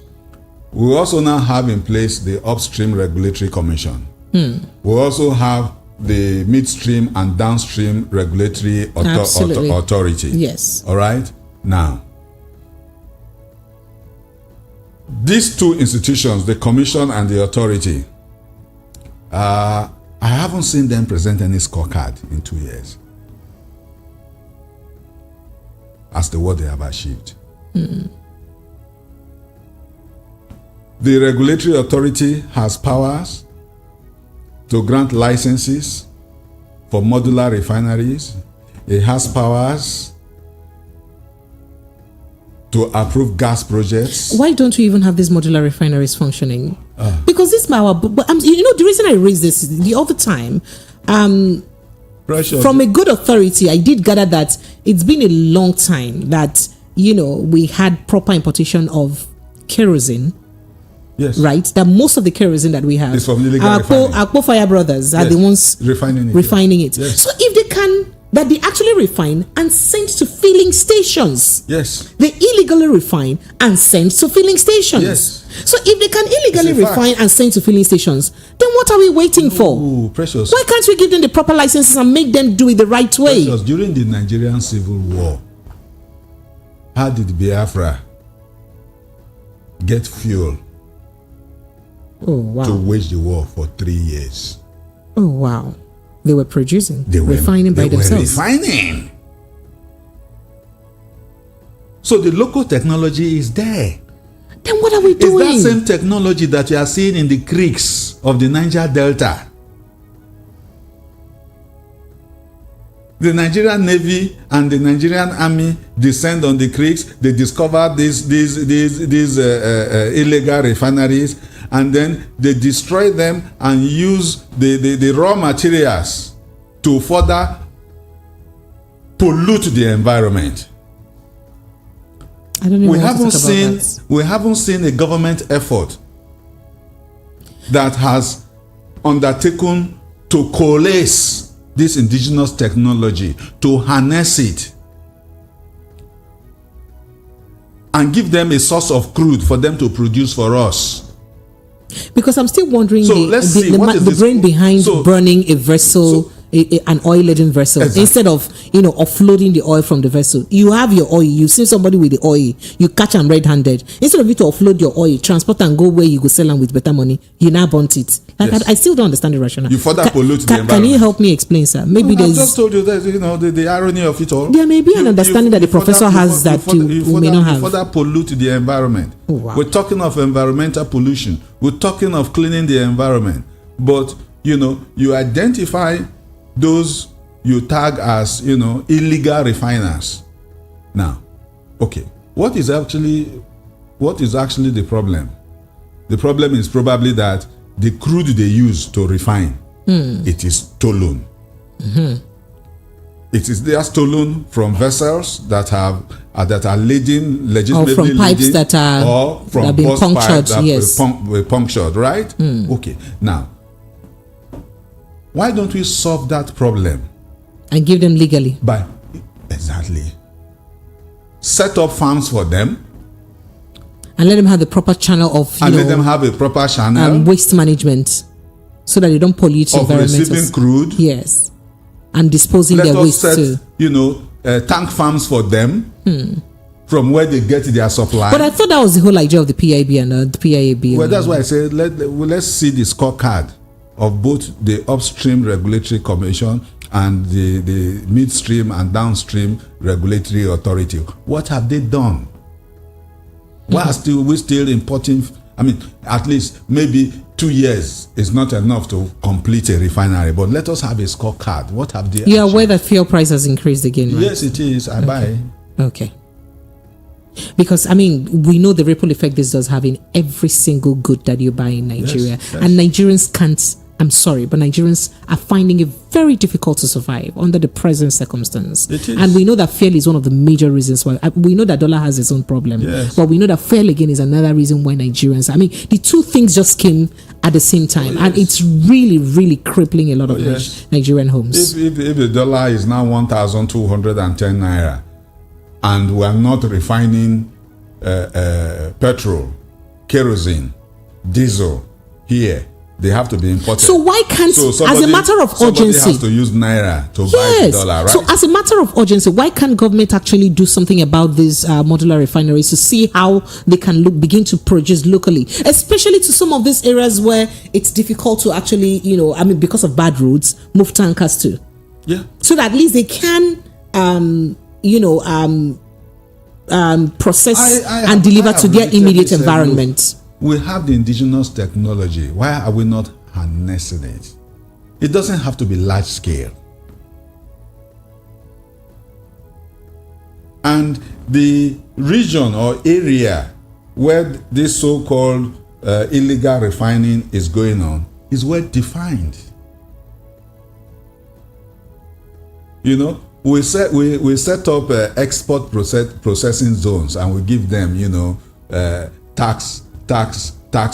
We also now have in place the Upstream Regulatory Commission. We also have the Midstream and Downstream Regulatory Authority. Yes. All right? Now, these two institutions, the Commission and the Authority, I haven't seen them present any scorecard in 2 years as to what they have achieved. The Regulatory Authority has powers to grant licenses for modular refineries. It has powers to approve gas projects. Why don't we even have these modular refineries functioning? Because this power, the reason I raised this the other time, from a good authority, I did gather that it's been a long time that, we had proper importation of kerosene. Yes. Right? That most of the kerosene that we have, it's from illegal our Fire brothers are the ones refining it. Yes. So if they can, that they actually refine and send to filling stations. Yes. They illegally refine and send to filling stations. Yes. So if they can illegally refine and send to filling stations, then what are we waiting for? Ooh, Precious. Why can't we give them the proper licenses and make them do it the right way? Precious, during the Nigerian Civil War, how did Biafra get fuel to wage the war for 3 years? Oh, wow. They were producing. They were refining by themselves. Refining. So the local technology is there. Then what are we doing? It's that same technology that you are seeing in the creeks of the Niger Delta. The Nigerian Navy and the Nigerian Army descend on the creeks. They discover these illegal refineries, and then they destroy them and use the raw materials to further pollute the environment. I don't know. We haven't seen a government effort that has undertaken to coalesce this indigenous technology, to harness it and give them a source of crude for them to produce for us. Because I'm still wondering the brain behind burning a vessel, an oil-laden vessel, instead of offloading the oil from the vessel. You have your oil, you see somebody with the oil, you catch them red-handed. Instead of you to offload your oil, transport and go where you go sell them with better money, you now burnt it. I still don't understand the rationale. You further pollute the environment. Can you help me explain, sir? Maybe I just told you that the irony of it all. There may be an understanding that the professor has that you may not have. You further pollute the environment. Oh, wow. We're talking of environmental pollution. We're talking of cleaning the environment. But you identify those you tag as illegal refiners. Now, okay, what is actually the problem? The problem is probably that the crude they use to refine, it is stolen. They are stolen from vessels that are laden, legitimately, or from pipes that have been punctured. Yes, were punctured. Right? Okay. Now, why don't we solve that problem and give them legally? Exactly. Set up farms for them. And let them have the proper channel of let them have a proper channel waste management, so that they don't pollute the environment. Of receiving crude. Yes, and disposing their waste too. Tank farms for them from where they get their supply. But I thought that was the whole idea of the PIB and the PIAB. Well, that's why I said let's see the scorecard of both the Upstream Regulatory Commission and the Midstream and Downstream Regulatory Authority. What have they done? Why are we still importing? I mean, at least maybe 2 years is not enough to complete a refinery, but let us have a scorecard. What have they? You are aware that fuel price has increased again, right? Yes, it is. I buy. Okay. Because we know the ripple effect this does have in every single good that you buy in Nigeria. Yes. And Nigerians can't, I'm sorry, but Nigerians are finding it very difficult to survive under the present circumstance. It is. And we know that fuel is one of the major reasons why. We know that dollar has its own problem. Yes. But we know that fuel again is another reason why Nigerians, the two things just came at the same time. Oh, yes. And it's really, really crippling a lot of Nigerian homes. If the dollar is now 1,210 naira and we are not refining petrol kerosene, diesel here. They have to be imported. So why can't, as a matter of urgency, somebody has to use naira to buy the dollar, right? So as a matter of urgency, why can't government actually do something about these modular refineries to see how they can begin to produce locally, especially to some of these areas where it's difficult to actually, because of bad roads, move tankers to. Yeah. So that at least they can, process and deliver to their immediate environment. We have the indigenous technology. Why are we not harnessing it? It doesn't have to be large scale. And the region or area where this so-called illegal refining is going on is well defined. We set up export processing zones, and we give them, tax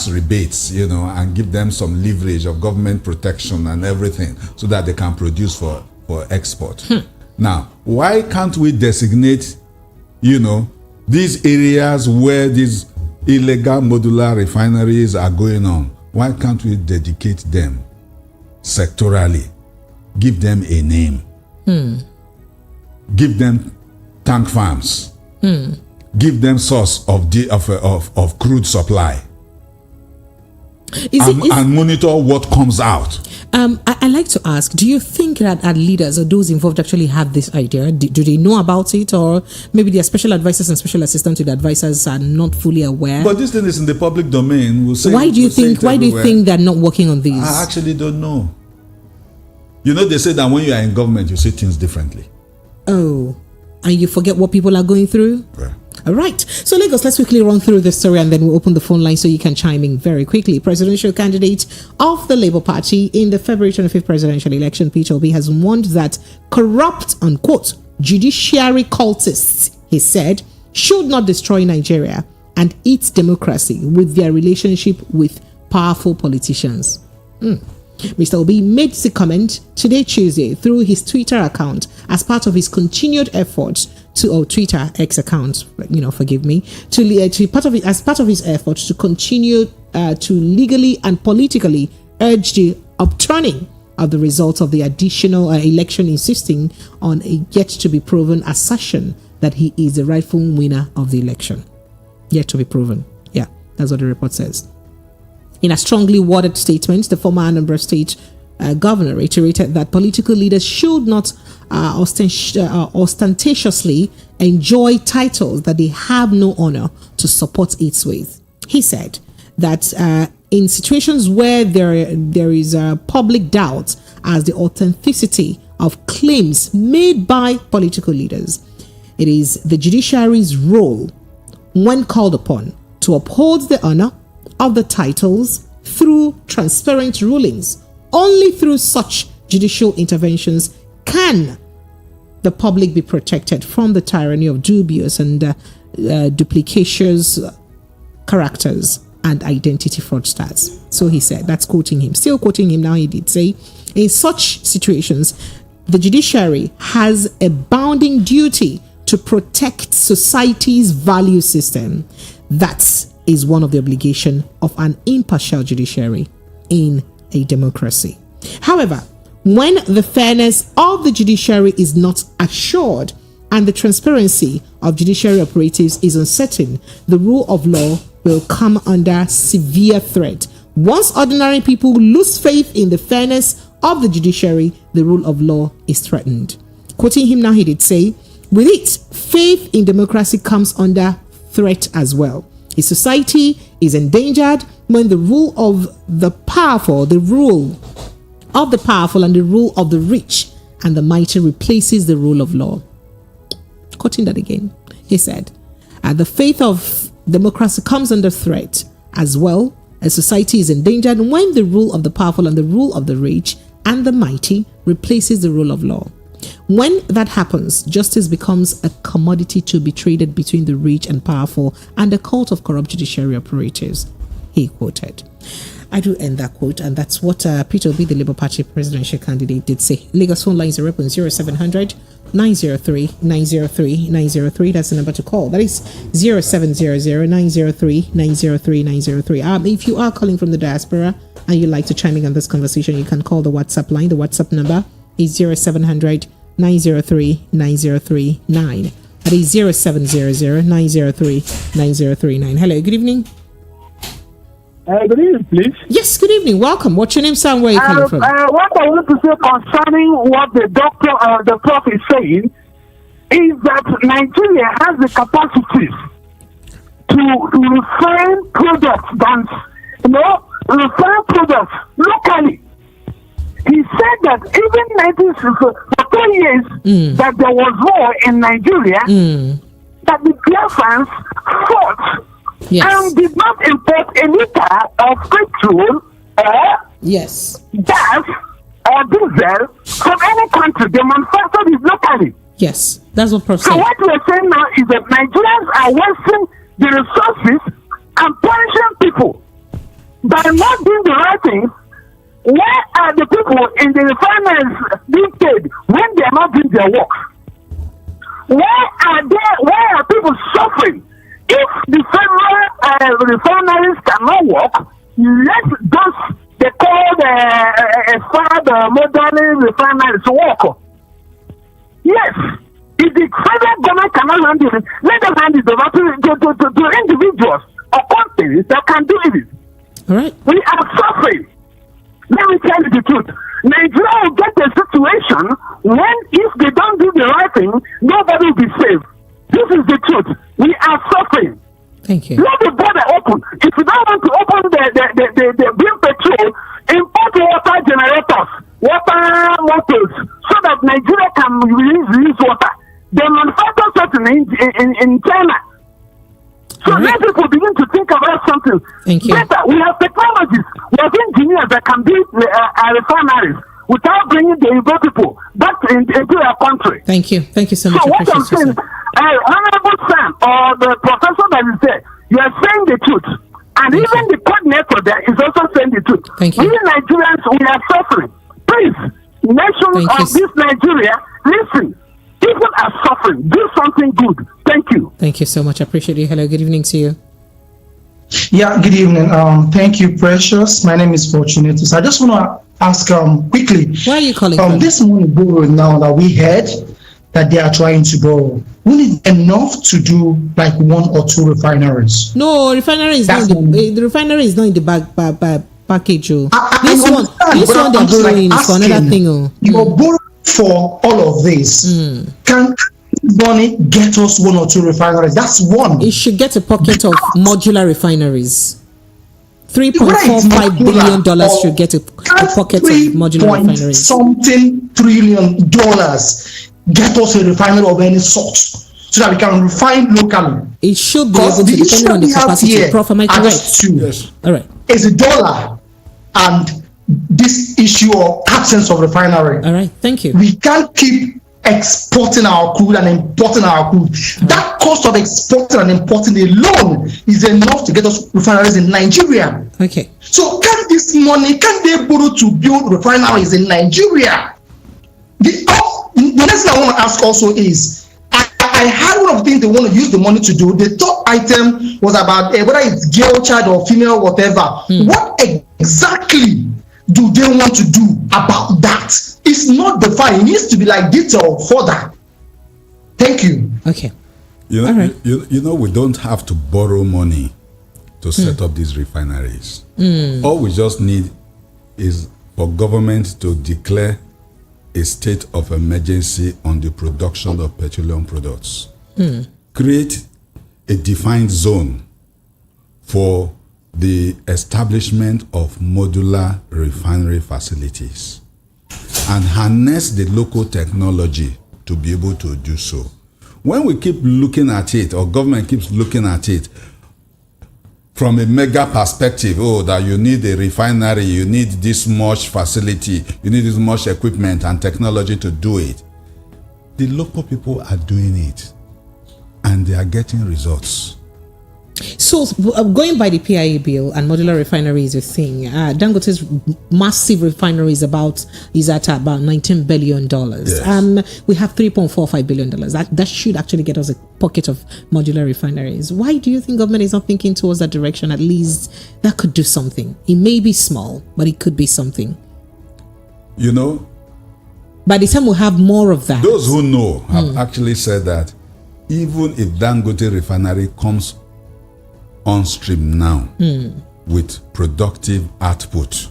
rebates, and give them some leverage of government protection and everything so that they can produce for export. Now, why can't we designate, these areas where these illegal modular refineries are going on? Why can't we dedicate them sectorally? Give them a name. Give them tank farms. Give them source of crude supply. And monitor what comes out. I like to ask, do you think that our leaders or those involved actually have this idea? Do they know about it, or maybe their special advisors and special assistants to the advisors are not fully aware? But this thing is in the public domain. Why do you think they're not working on these? I actually don't know. They say that when you are in government, you see things differently. Oh, and you forget what people are going through? Yeah. All right. So, Lagos, let's quickly run through the story and then we'll open the phone line so you can chime in very quickly. Presidential candidate of the Labour Party in the February 25th presidential election, Peter Obi, has warned that corrupt, unquote, judiciary cultists, he said, should not destroy Nigeria and its democracy with their relationship with powerful politicians. Mr. Obi made the comment today, Tuesday, through his Twitter account as part of his continued efforts Twitter X account, forgive me, as part of his efforts to continue to legally and politically urge the upturning of the results of the additional election, insisting on a yet to be proven assertion that he is the rightful winner of the election. Yet to be proven. Yeah, that's what the report says. In a strongly worded statement, the former Anambra State governor reiterated that political leaders should not ostentatiously enjoy titles that they have no honor to support it with. He said that in situations where there is public doubt as the authenticity of claims made by political leaders, it is the judiciary's role, when called upon, to uphold the honor of the titles through transparent rulings. Only through such judicial interventions can the public be protected from the tyranny of dubious and duplicitous characters and identity fraudsters. So he said, that's quoting him. Still quoting him now, he did say, in such situations, the judiciary has a bounding duty to protect society's value system. That is one of the obligations of an impartial judiciary in a democracy. However, when the fairness of the judiciary is not assured and the transparency of judiciary operatives is uncertain, the rule of law will come under severe threat. Once ordinary people lose faith in the fairness of the judiciary, the rule of law is threatened. Quoting him now, he did say, with it, faith in democracy comes under threat as well. A society is endangered when the rule of the powerful, and the rule of the rich and the mighty replaces the rule of law. Quoting that again, he said, the faith of democracy comes under threat as well. A society is endangered when the rule of the powerful and the rule of the rich and the mighty replaces the rule of law. When that happens, justice becomes a commodity to be traded between the rich and powerful and a cult of corrupt judiciary operators, he quoted. I do end that quote, and that's what Peter Obi, the Labour Party presidential candidate, did say. Lagos phone lines are open 0700 903 903 903. That's the number to call. That is 0700 903 903 903. If you are calling from the diaspora and you'd like to chime in on this conversation, you can call the WhatsApp line. The WhatsApp number is 0700 903 903 9. That is 0700 903 9039. Hello, good evening. Good evening, please. Yes, good evening. Welcome. What's your name, sir? Where are you coming from? What I want to say concerning what the doctor or the prof is saying is that Nigeria has the capacity to refine products refine products locally. He said that even for 2 years that there was war in Nigeria, that the Biafrans fought and did not import a liter of petrol or gas or diesel from any country. They manufactured it locally. Yes, that's what Prof. So what we are saying now is that Nigerians are wasting the resources and punishing people by not doing the right things. Where are the people in the refineries being paid when they are not doing their work? Where are people suffering? If the federal refineries cannot work, let those they call the modern refineries work. Yes, if the federal government cannot handle it, let them hand it over to individuals or companies that can do it. All right. We are suffering. Let me tell you the truth. Nigeria will get a situation when, if they don't do the right thing, nobody will be saved. This is the truth. We are suffering. Thank you. Let the border open. If you don't want to open the green petrol, import water generators, water motors, so that Nigeria can release water. They manufacture something in China. So let people begin to think about something better. We have technologies, we have engineers that can build refineries without bringing the Igbo people back into our country. Thank you. Thank you so much. So what I'm saying, Honorable Sam or the professor that is there, you are saying the truth. And even the coordinator there is also saying the truth. Thank you. We Nigerians, we are suffering. Please, nations of this Nigeria, listen. People are suffering. Do something good. Thank you. Thank you so much. I appreciate it. Hello, good evening to you. Yeah, good evening. Thank you, Precious. My name is Fortunatus. I just want to ask quickly. Where are you calling from? This money borrowing now that we heard that they are trying to borrow, will it enough to do like 1 or 2 refineries? No, refinery is not the refinery is not in the package. This one they're borrowing is for another thing. You're borrowing for all of this. Can money get us 1 or 2 refineries? That's one. It should get a pocket of modular refineries. $3.45 billion should get a pocket of modular refineries. Something $3 trillion get us a refinery of any sort, so that we can refine locally. It should be able to, depending on the capacity. Prof, am I correct? Yes. All right. Is $1 and this issue of absence of refinery. All right. Thank you. We can't keep exporting our crude and importing our crude. That cost of exporting and importing alone is enough to get us refineries in Nigeria. Okay. So can this money, can they borrow to build refineries in Nigeria? The next thing I want to ask also is, I had one of the things they want to use the money to do. The top item was about whether it's girl child or female, whatever. What exactly do they want to do about that? It's not defined. It needs to be like detail further. Thank you. Okay. You know, all right. you know, we don't have to borrow money to set up these refineries. All we just need is for government to declare a state of emergency on the production of petroleum products. Create a defined zone for the establishment of modular refinery facilities and harness the local technology to be able to do so. When we keep looking at it, or government keeps looking at it from a mega perspective, that you need a refinery, you need this much facility, you need this much equipment and technology to do it. The local people are doing it and they are getting results. So, going by the PIA bill and modular refinery is a thing. Dangote's massive refinery is at about $19 billion. Yes. We have $3.45 billion. That should actually get us a pocket of modular refineries. Why do you think government is not thinking towards that direction? At least that could do something. It may be small, but it could be something. You know, by the time we have more of that, those who know have actually said that even if Dangote refinery comes on stream now with productive output,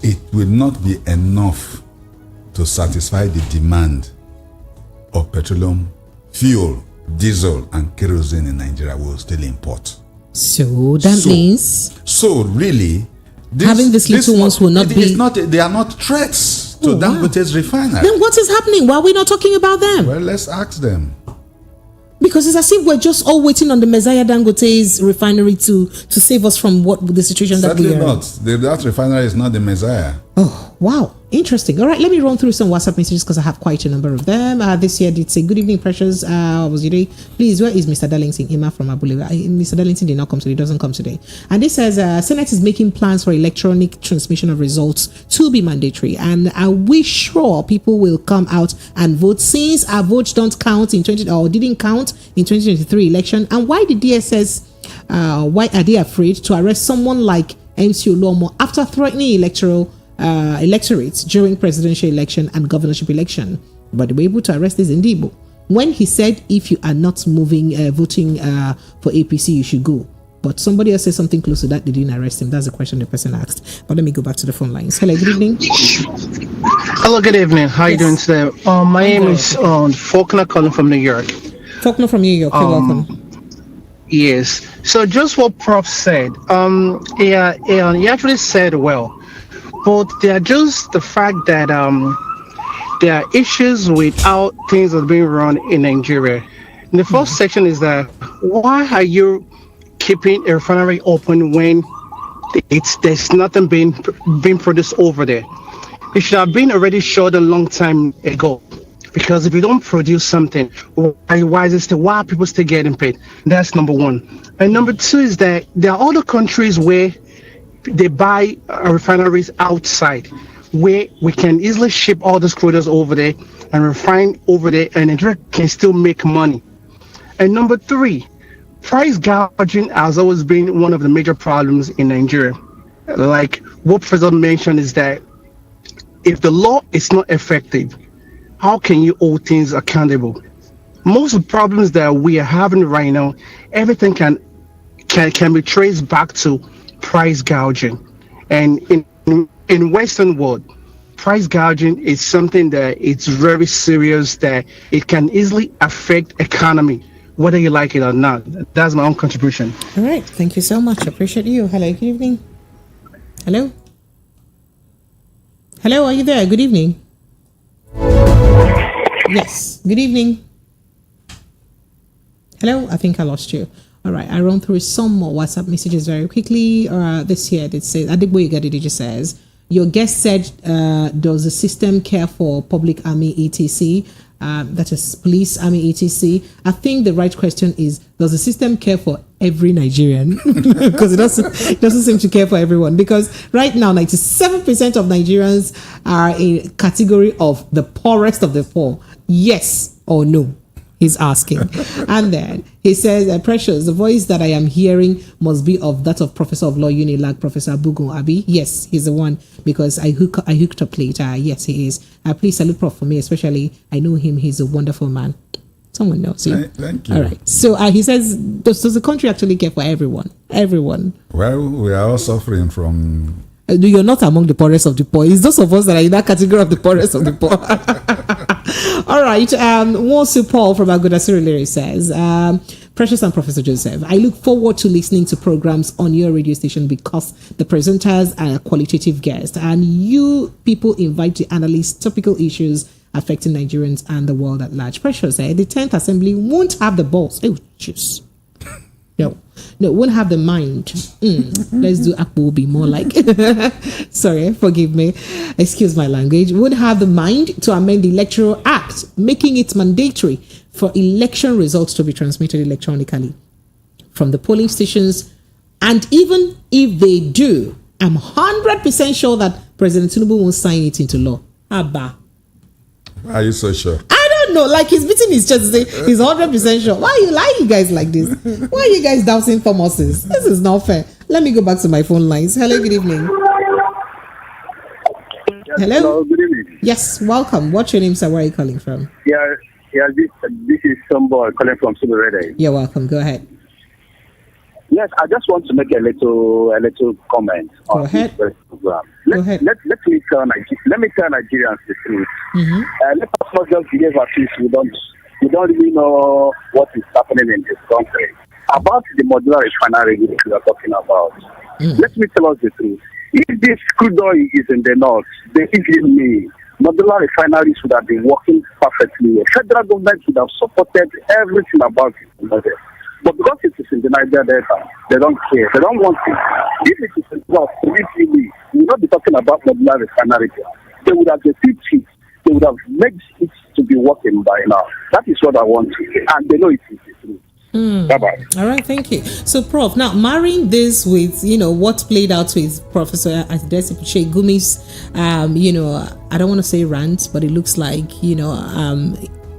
it will not be enough to satisfy the demand of petroleum, fuel, diesel, and kerosene in Nigeria. Will still import. So that means. So really, having these little ones will not be. They are not threats to Dangote's refinery. Then what is happening? Why are we not talking about them? Well, let's ask them. Because it's as if we're just all waiting on the Messiah Dangote's refinery to save us from the situation Certainly that we are in. That refinery is not the Messiah. Oh, wow. Interesting. All right, let me run through some WhatsApp messages because I have quite a number of them. This year did say, good evening, Precious. Was your day? Please, where is Mr. Darlington? Ima from Abule. Mr. Darlington did not come today. He doesn't come today. And this says, Senate is making plans for electronic transmission of results to be mandatory. And are we sure people will come out and vote since our votes don't count in didn't count in 2023 election? And why the DSS, why are they afraid to arrest someone like MC Olomo after threatening electorates during presidential election and governorship election? But they were able to arrest this Ndibo when he said, if you are not voting for APC, you should go. But somebody else said something close to that. They didn't arrest him. That's the question the person asked. But let me go back to the phone lines. Hello, good evening. Hello, good evening. How are you doing today? My name is Faulkner, calling from New York. Faulkner from New York. Welcome. Yes. So just what Prof said. He actually said well. But they are just the fact that there are issues with how things are being run in Nigeria. And the first section is that why are you keeping a refinery open when there's nothing being produced over there? It should have been already shut a long time ago. Because if you don't produce something, why are people still getting paid? That's number one. And number two is that there are other countries where they buy refineries outside, where we can easily ship all those crudes over there and refine over there, and Nigeria can still make money. And number three, price gouging has always been one of the major problems in Nigeria. Like what President mentioned is that if the law is not effective, how can you hold things accountable? Most of the problems that we are having right now, everything can be traced back to price gouging. And in Western world, price gouging is something that it's very serious, that it can easily affect economy, whether you like it or not. That's my own contribution. All right. Thank you so much. I appreciate you. Hello. Good evening. Hello. Hello. Are you there? Good evening. Yes. Good evening. Hello. I think I lost you. All right. I run through some more WhatsApp messages very quickly. This here, it says, Adigboyega just says, your guest said, does the system care for public army etc.? That is police, army, etc. I think the right question is, does the system care for every Nigerian? Because it doesn't seem to care for everyone. Because right now, 97% of Nigerians are a category of the poorest of the poor. Yes or no? He's asking. And then he says, Precious, the voice that I am hearing must be of that of Professor of Law Unilag, Professor Bugun Abi. Yes, he's the one, because I hooked up later. Yes, he is. Please salute Prof for me, especially. I know him. He's a wonderful man. Someone knows him. Thank you. All right. So he says, does the country actually care for everyone? Everyone. Well, we are all suffering from... You're not among the poorest of the poor. It's those of us that are in that category of the poorest of the poor. All right. Wosu Paul from Agoda Surulere says, Precious and Professor Joseph, I look forward to listening to programs on your radio station because the presenters are qualitative guests and you people invite the analysts topical issues affecting Nigerians and the world at large. Precious, the 10th Assembly won't have the balls. Oh, jeez. No, won't have the mind. Let's do Akbobi more like. Sorry, forgive me. Excuse my language. Won't have the mind to amend the Electoral Act, making it mandatory for election results to be transmitted electronically from the polling stations. And even if they do, I'm 100% sure that President Tinubu won't sign it into law. Abba. Why are you so sure? I don't know. Like, he's beating his chest. He's 100% sure. Why are you lying, guys, like this? Why are you guys doubting Thomases? This is not fair. Let me go back to my phone lines. Hello, good evening. Hello? Good evening. Yes, welcome. What's your name, sir? Where are you calling from? This is somebody calling from Suburede. You're welcome. Go ahead. Yes, I just want to make a little comment on this program. Let me tell Nigerians the truth. Let us not just behave as if we don't really know what is happening in this country. About the modular refinery we are talking about. Let me tell us the truth. If this crude oil is in the north, they give me modular refineries would have been working perfectly. The federal government would have supported everything about it. But because it is in the Niger Delta, they don't care. They don't want it. If it is in the north, we will not be talking about modular refinery. They would have defeated it. They would have made it to be working by now. That is what I want to say. And they know it is the truth. Bye-bye. All right, thank you. So, Prof, now marrying this with, what played out with Professor Adesi Gumi's, I don't want to say rant, but it looks like,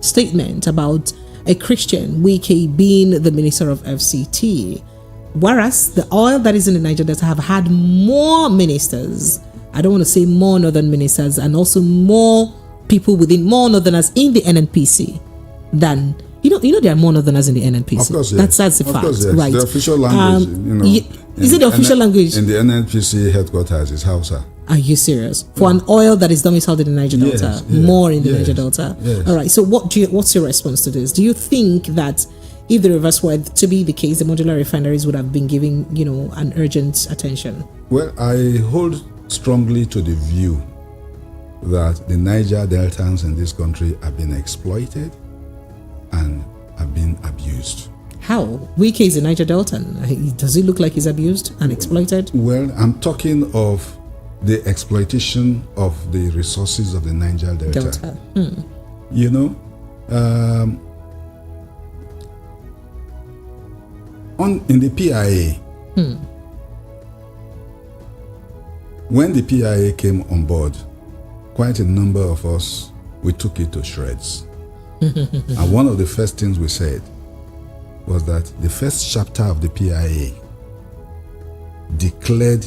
statement about a Christian, Wike, being the minister of FCT. Whereas the oil that is in the Niger Delta have had more ministers, I don't want to say more northern ministers, and also more people within more northerners in the NNPC than there are more northerners in the NNPC. Of course, yes. That's a fact, yes. right? The official language, is it the official language? In the NNPC headquarters is Hausa. Are you serious? For an oil that is domiciled in the Niger Delta, more in the Niger Delta. Yes. All right. So, what's your response to this? Do you think that if the reverse were to be the case, the modular refineries would have been giving, an urgent attention? Well, I hold strongly to the view that the Niger Deltans in this country have been exploited and have been abused. How? Wike is a Niger Deltan. Does it look like he's abused and exploited? Well, I'm talking of the exploitation of the resources of the Niger Delta. In the PIA, when the PIA came on board, quite a number of us, we took it to shreds. And one of the first things we said was that the first chapter of the PIA declared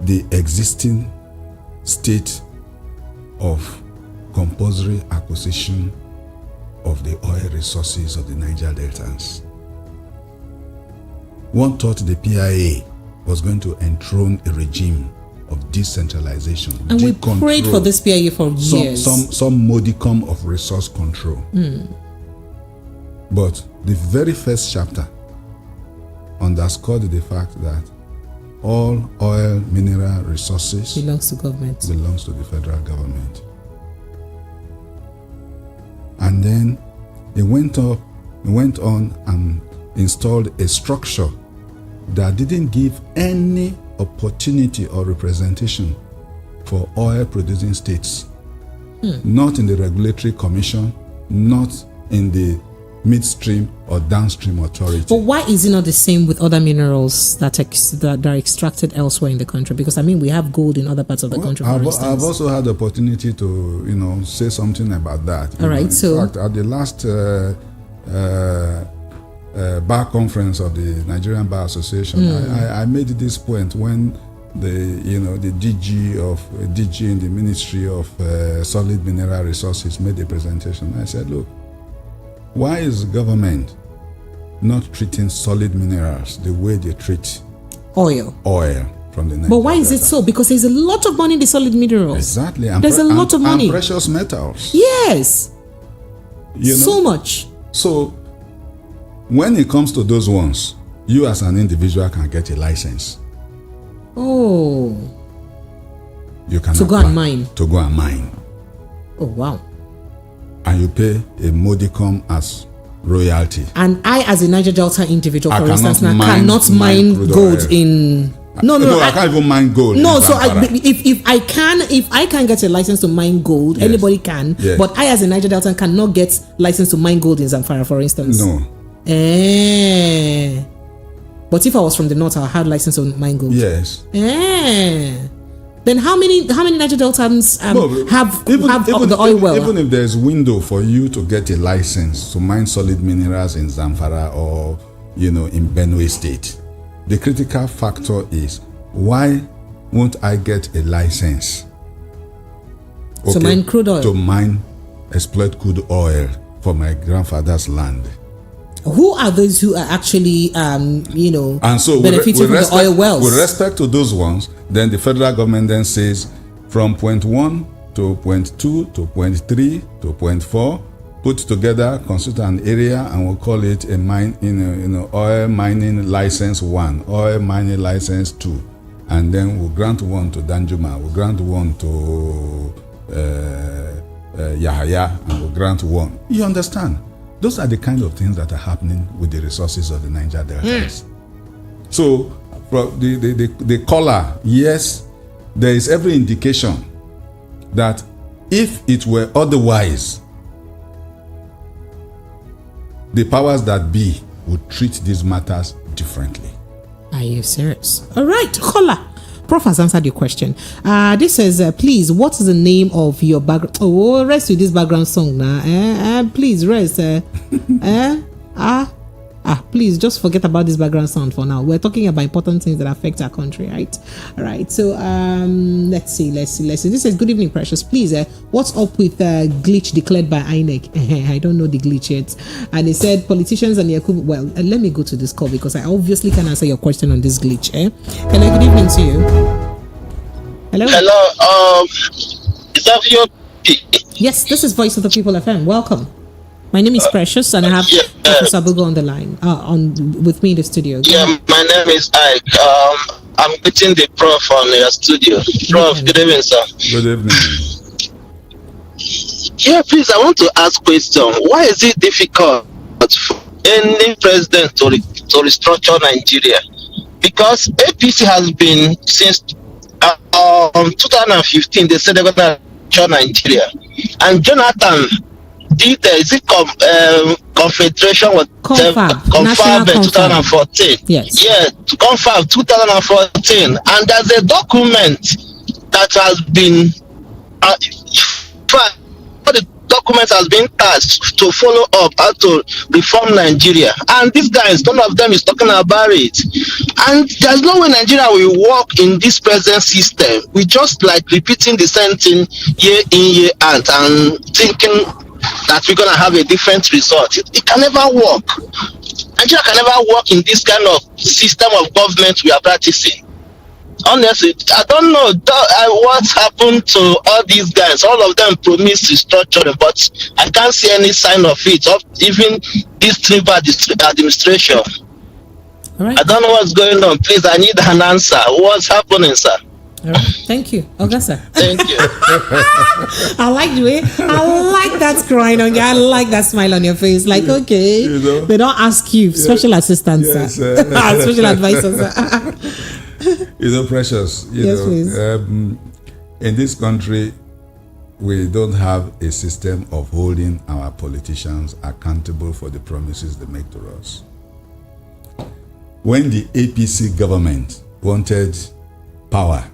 the existing state of compulsory acquisition of the oil resources of the Niger Deltans. One thought the PIA was going to enthrone a regime of decentralization. And we prayed for this PIA for years. Some modicum of resource control. But the very first chapter underscored the fact that all oil mineral resources belongs to the federal government. And then it went on and installed a structure that didn't give any opportunity or representation for oil producing states. Not in the regulatory commission, not in the midstream or downstream authority. But why is it not the same with other minerals that are extracted elsewhere in the country? Because we have gold in other parts of the country. I've also had the opportunity to say something about that. All right. In fact, at the last bar conference of the Nigerian Bar Association, I made this point when the DG in the Ministry of Solid Mineral Resources made a presentation. I said, look, why is government not treating solid minerals the way they treat oil from the Niger But why is Delta? it so? Because there's a lot of money in the solid minerals. Exactly. There's a lot of money. And precious metals. Yes. So much. So when it comes to those ones, you as an individual can get a license. Oh. You can to go and mine. To go and mine. Oh, wow. And you pay a modicum as royalty. And I, as a Niger Delta individual, for instance, cannot mine gold in No, I can't even mine gold. No, so if I can get a license to mine gold, yes, anybody can. Yes. But I, as a Niger Delta, cannot get license to mine gold in Zamfara, for instance. No. But if I was from the north, I had license to mine gold. Yes. Then how many Niger Deltans have the oil well? Even if there's window for you to get a license to mine solid minerals in Zamfara or in Benue State, the critical factor is, why won't I get a license to mine crude oil? To exploit crude oil for my grandfather's land. Who are those who are actually, and so benefiting from the oil wells? With respect to those ones, then the federal government then says, from point 1 to point 2 to point 3 to point 4, put together, constitute an area, and we'll call it a oil mining license 1, oil mining license 2, and then we'll grant one to Danjuma, we'll grant one to Yahaya, and we'll grant one. You understand? Those are the kind of things that are happening with the resources of the Niger Deltas. So, the caller, yes, there is every indication that if it were otherwise, the powers that be would treat these matters differently. Are you serious? All right, caller. Prof has answered your question. This says, please, what is the name of your background? Oh, rest with this background song now. Please, rest. Please, just forget about this background sound for now. We're talking about important things that affect our country, right? All right. So, let's see. This says, good evening, Precious. Please, what's up with glitch declared by INEC? I don't know the glitch yet. And they said politicians and Yakubu. Well, let me go to this call because I obviously can answer your question on this glitch. Hello, good evening to you. Hello. Hello. Is that your? Yes, this is Voice of the People FM. Welcome. My name is Precious, and I have Professor Abugo on the line, with me in the studio. Yeah, my name is Ike. I'm getting the prof on your studio. Prof, good evening, sir. Good evening. Yeah, please, I want to ask a question. Why is it difficult for any president to restructure Nigeria? Because APC has been, since 2015, they said they're going to restructure Nigeria. And Jonathan did confederation was confirmed in 2014. Yes. Yeah, confirmed 2014, and there's a document that has been the document has been tasked to follow up how to reform Nigeria, and these guys, none of them is talking about it. And there's no way Nigeria will work in this present system. We just like repeating the same thing year in, year out, and thinking that we're gonna have a different result. It can never work. Nigeria can never work in this kind of system of government we are practicing. Honestly, I don't know what happened to all these guys. All of them promised restructuring, but I can't see any sign of it. Of even this Tribal administration. All right. I don't know what's going on. Please, I need an answer. What's happening, sir? All right. Thank you, Augusta. Thank you. I like the way. I like that crying on you. I like that smile on your face. Like, okay, they don't ask you, special assistant, yes, sir. Special advisor, sir. Precious. Please. In this country, we don't have a system of holding our politicians accountable for the promises they make to us. When the APC government wanted power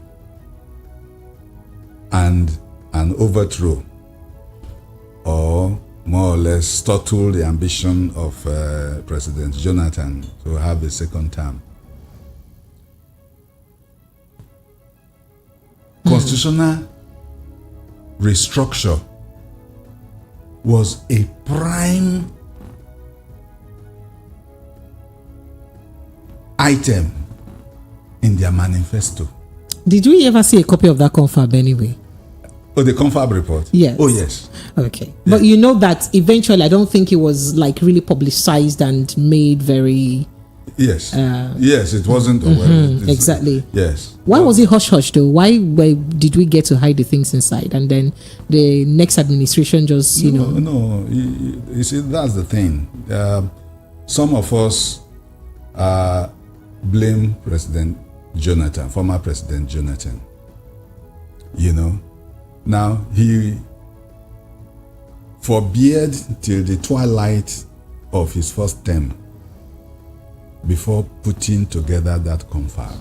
and an overthrow, or more or less throttle the ambition of President Jonathan to have a second term, constitutional restructure was a prime item in their manifesto. Did we ever see a copy of that confab anyway? Oh, the confab report? Yes. Oh, yes. Okay. Yeah. But you know that eventually I don't think it was like really publicized and made very... Yes. Yes, it wasn't. Exactly. Yes. Why was it hush-hush though? Why did we get to hide the things inside? And then the next administration just, No, you see, that's the thing. Some of us blame President Jonathan, former President Jonathan. You know, now he forbade till the twilight of his first term before putting together that confab.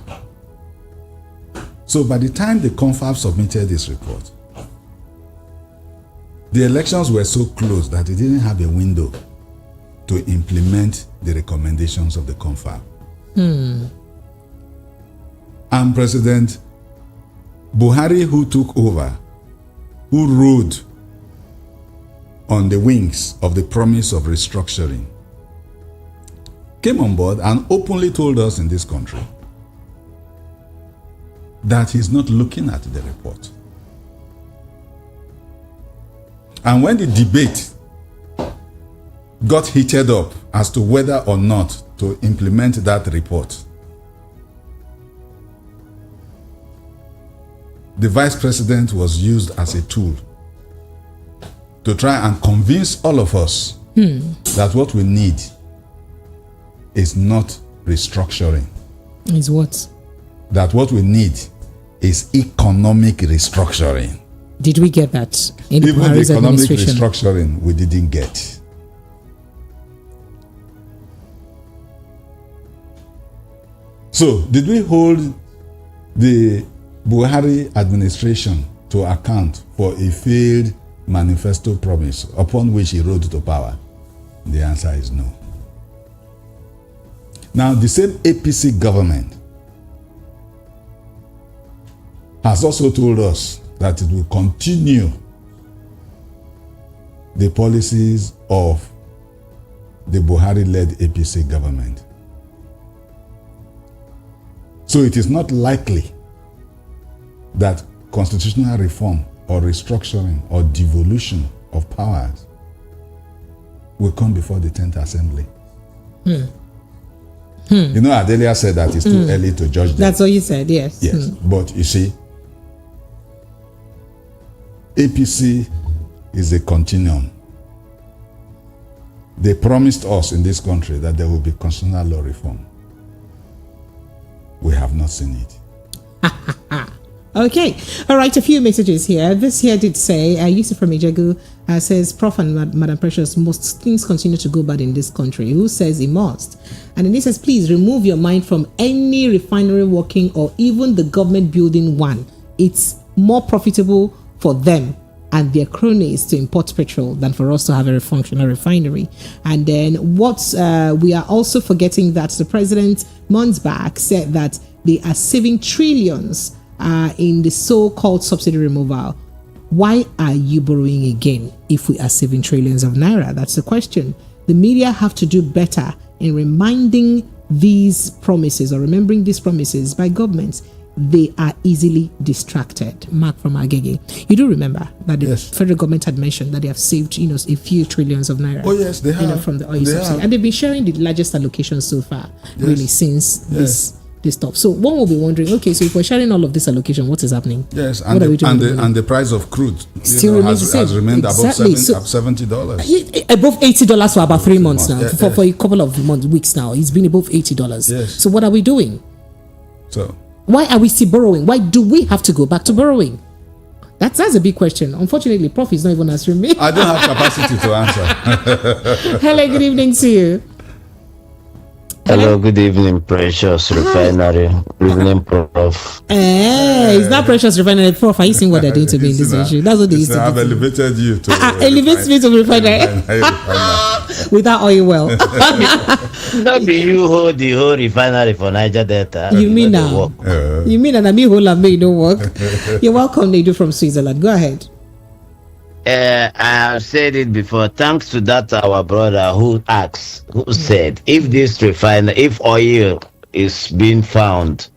So by the time the confab submitted this report, the elections were so close that it didn't have a window to implement the recommendations of the confab. And President Buhari, who took over, who rode on the wings of the promise of restructuring, came on board and openly told us in this country that he's not looking at the report. And when the debate got heated up as to whether or not to implement that report, the vice president was used as a tool to try and convince all of us that what we need is not restructuring. Is what? That what we need is economic restructuring. Did we get that in Even the Buhari's economic administration? restructuring we didn't get. So, did we hold the Buhari administration to account for a failed manifesto promise upon which he rode to power? The answer is no. Now, the same APC government has also told us that it will continue the policies of the Buhari-led APC government. So it is not likely that constitutional reform or restructuring or devolution of powers will come before the 10th Assembly. You know, Adelia said that it's too early to judge them. That's what you said, yes. Yes, but you see, APC is a continuum. They promised us in this country that there will be constitutional law reform. We have not seen it. Okay. All right. A few messages here. This here did say, Yusuf from Ijegu says, Prof and Madam Precious, most things continue to go bad in this country. Who says it must? And then he says, please remove your mind from any refinery working or even the government building one. It's more profitable for them and their cronies to import petrol than for us to have a functional refinery. And then we are also forgetting that the president months back said that they are saving trillions in the so-called subsidy removal. Why are you borrowing again if we are saving trillions of naira? That's the question. The media have to do better in reminding these promises or remembering these promises by governments. They are easily distracted. Mark from Agege. You do remember that the federal government had mentioned that they have saved, a few trillions of naira. Oh yes, they have. From the oil subsidy, and they've been sharing the largest allocation so far, really, since this stop. So one will be wondering, okay, so if we're sharing all of this allocation, what is happening? Yes, and the price of crude still remains the same. Has remained above $70. Above $80 for about 3 months now. For a couple of weeks now, it's been above $80. Yes. So what are we doing? So why are we still borrowing? Why do we have to go back to borrowing? That's a big question. Unfortunately, Prof is not even answering me. I don't have capacity to answer. Hello, good evening to you. Hello, good evening, Precious Refinery. Good evening, Prof. It's not Precious Refinery, Prof. Are you seeing what they're doing to me in this issue? That's what they used to do. I've elevated you to elevate me to refinery without oil well. Not be you hold the whole refinery for Niger Delta. You mean now? You mean that me whole and me don't work? You're welcome, Nedu from Switzerland. Go ahead. I have said it before. Thanks to that our brother who said if oil is being found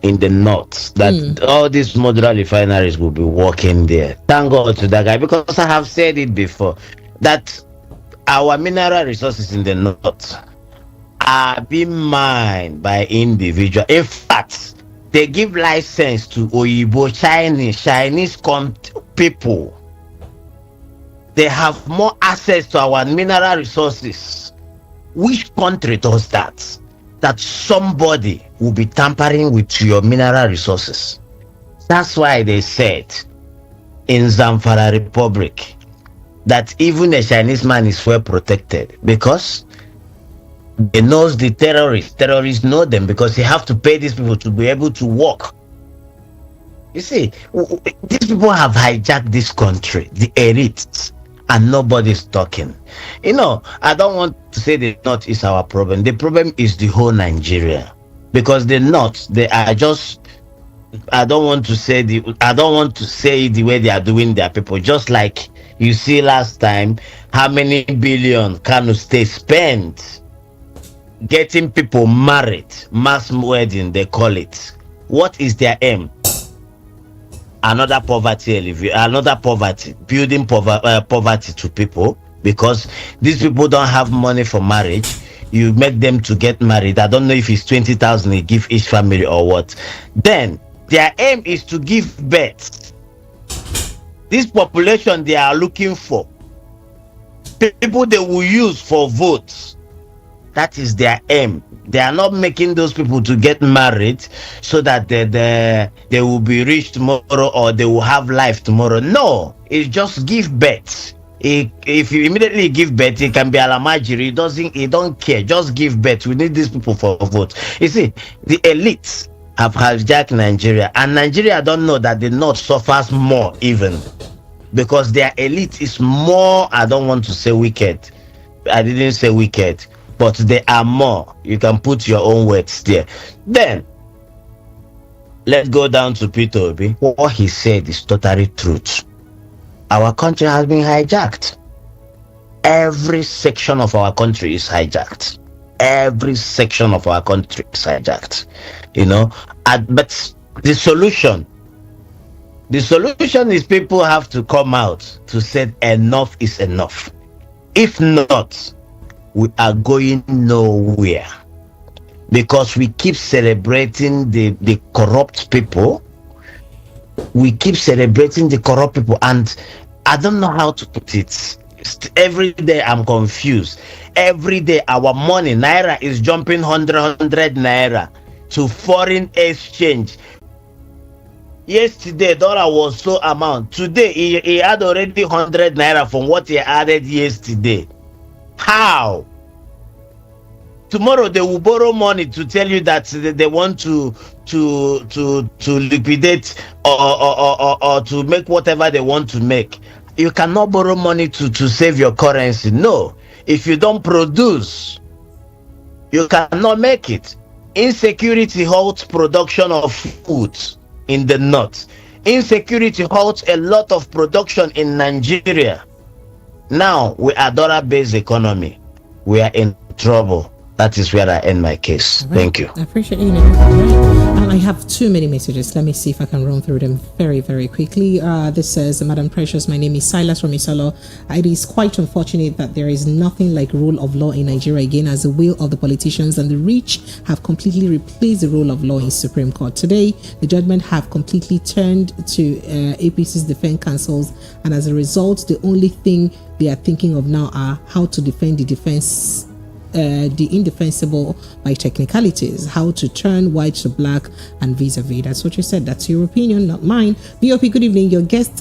in the north, that all these modular refineries will be working there. Thank God to that guy, because I have said it before that our mineral resources in the north are being mined by individual. In fact, they give license to Oyibo Chinese people. They have more access to our mineral resources. Which country does that? that somebody will be tampering with your mineral resources. That's why they said in Zamfara Republic that even a Chinese man is well protected, because they knows the terrorists. Terrorists know them because they have to pay these people to be able to work. You see, these people have hijacked this country, the elites, and nobody's talking. You know, I don't want to say the North is our problem. The problem is the whole Nigeria, because the North, they are just, I don't want to say the way they are doing their people. Just like you see last time, how many billion Kano State spent getting people married, mass wedding, they call it. What is their aim? Another poverty, building poverty to people, because these people don't have money for marriage. You make them to get married. I don't know if it's 20,000 they give each family or what. Then their aim is to give birth. This population they are looking for, people they will use for votes. That is their aim. They are not making those people to get married so that they will be rich tomorrow or they will have life tomorrow. No, it's just give birth. If you immediately give birth, it can be alamajiri. He don't care. Just give birth. We need these people for votes. You see, the elites have hijacked Nigeria, and Nigeria don't know that the North suffers more even, because their elite is more, I don't want to say wicked. I didn't say wicked, but they are more. You can put your own words there. Then let's go down to Peter Obi. What he said is totally truth. Our country has been hijacked. Every section of our country is hijacked. Every section of our country is hijacked. You know, but the solution is people have to come out to say enough is enough. If not, we are going nowhere, because we keep celebrating the corrupt people. We keep celebrating the corrupt people, and I don't know how to put it. Every day I'm confused. Every day our money, naira, is jumping 100 naira to foreign exchange. Yesterday dollar was so amount. Today he had already 100 naira from what he added yesterday. How? Tomorrow they will borrow money to tell you that they want to liquidate or to make whatever they want to make. You cannot borrow money to save your currency. No. If you don't produce, you cannot make it. Insecurity halts production of food in the North. Insecurity halts a lot of production in Nigeria. Now we are dollar-based economy. We are in trouble. That is where I end my case. Right. Thank you. I appreciate you. And I have too many messages. Let me see if I can run through them very, very quickly. This says, Madam Precious, my name is Silas from Isalo. It is quite unfortunate that there is nothing like rule of law in Nigeria again, as the will of the politicians and the rich have completely replaced the rule of law in Supreme Court. Today, the judgment have completely turned to APC's defense counsels, and as a result, the only thing they are thinking of now are how to defend the indefensible by technicalities, how to turn white to black and vis-a-vis. That's what you said. That's your opinion, not mine. BOP, good evening. Your guest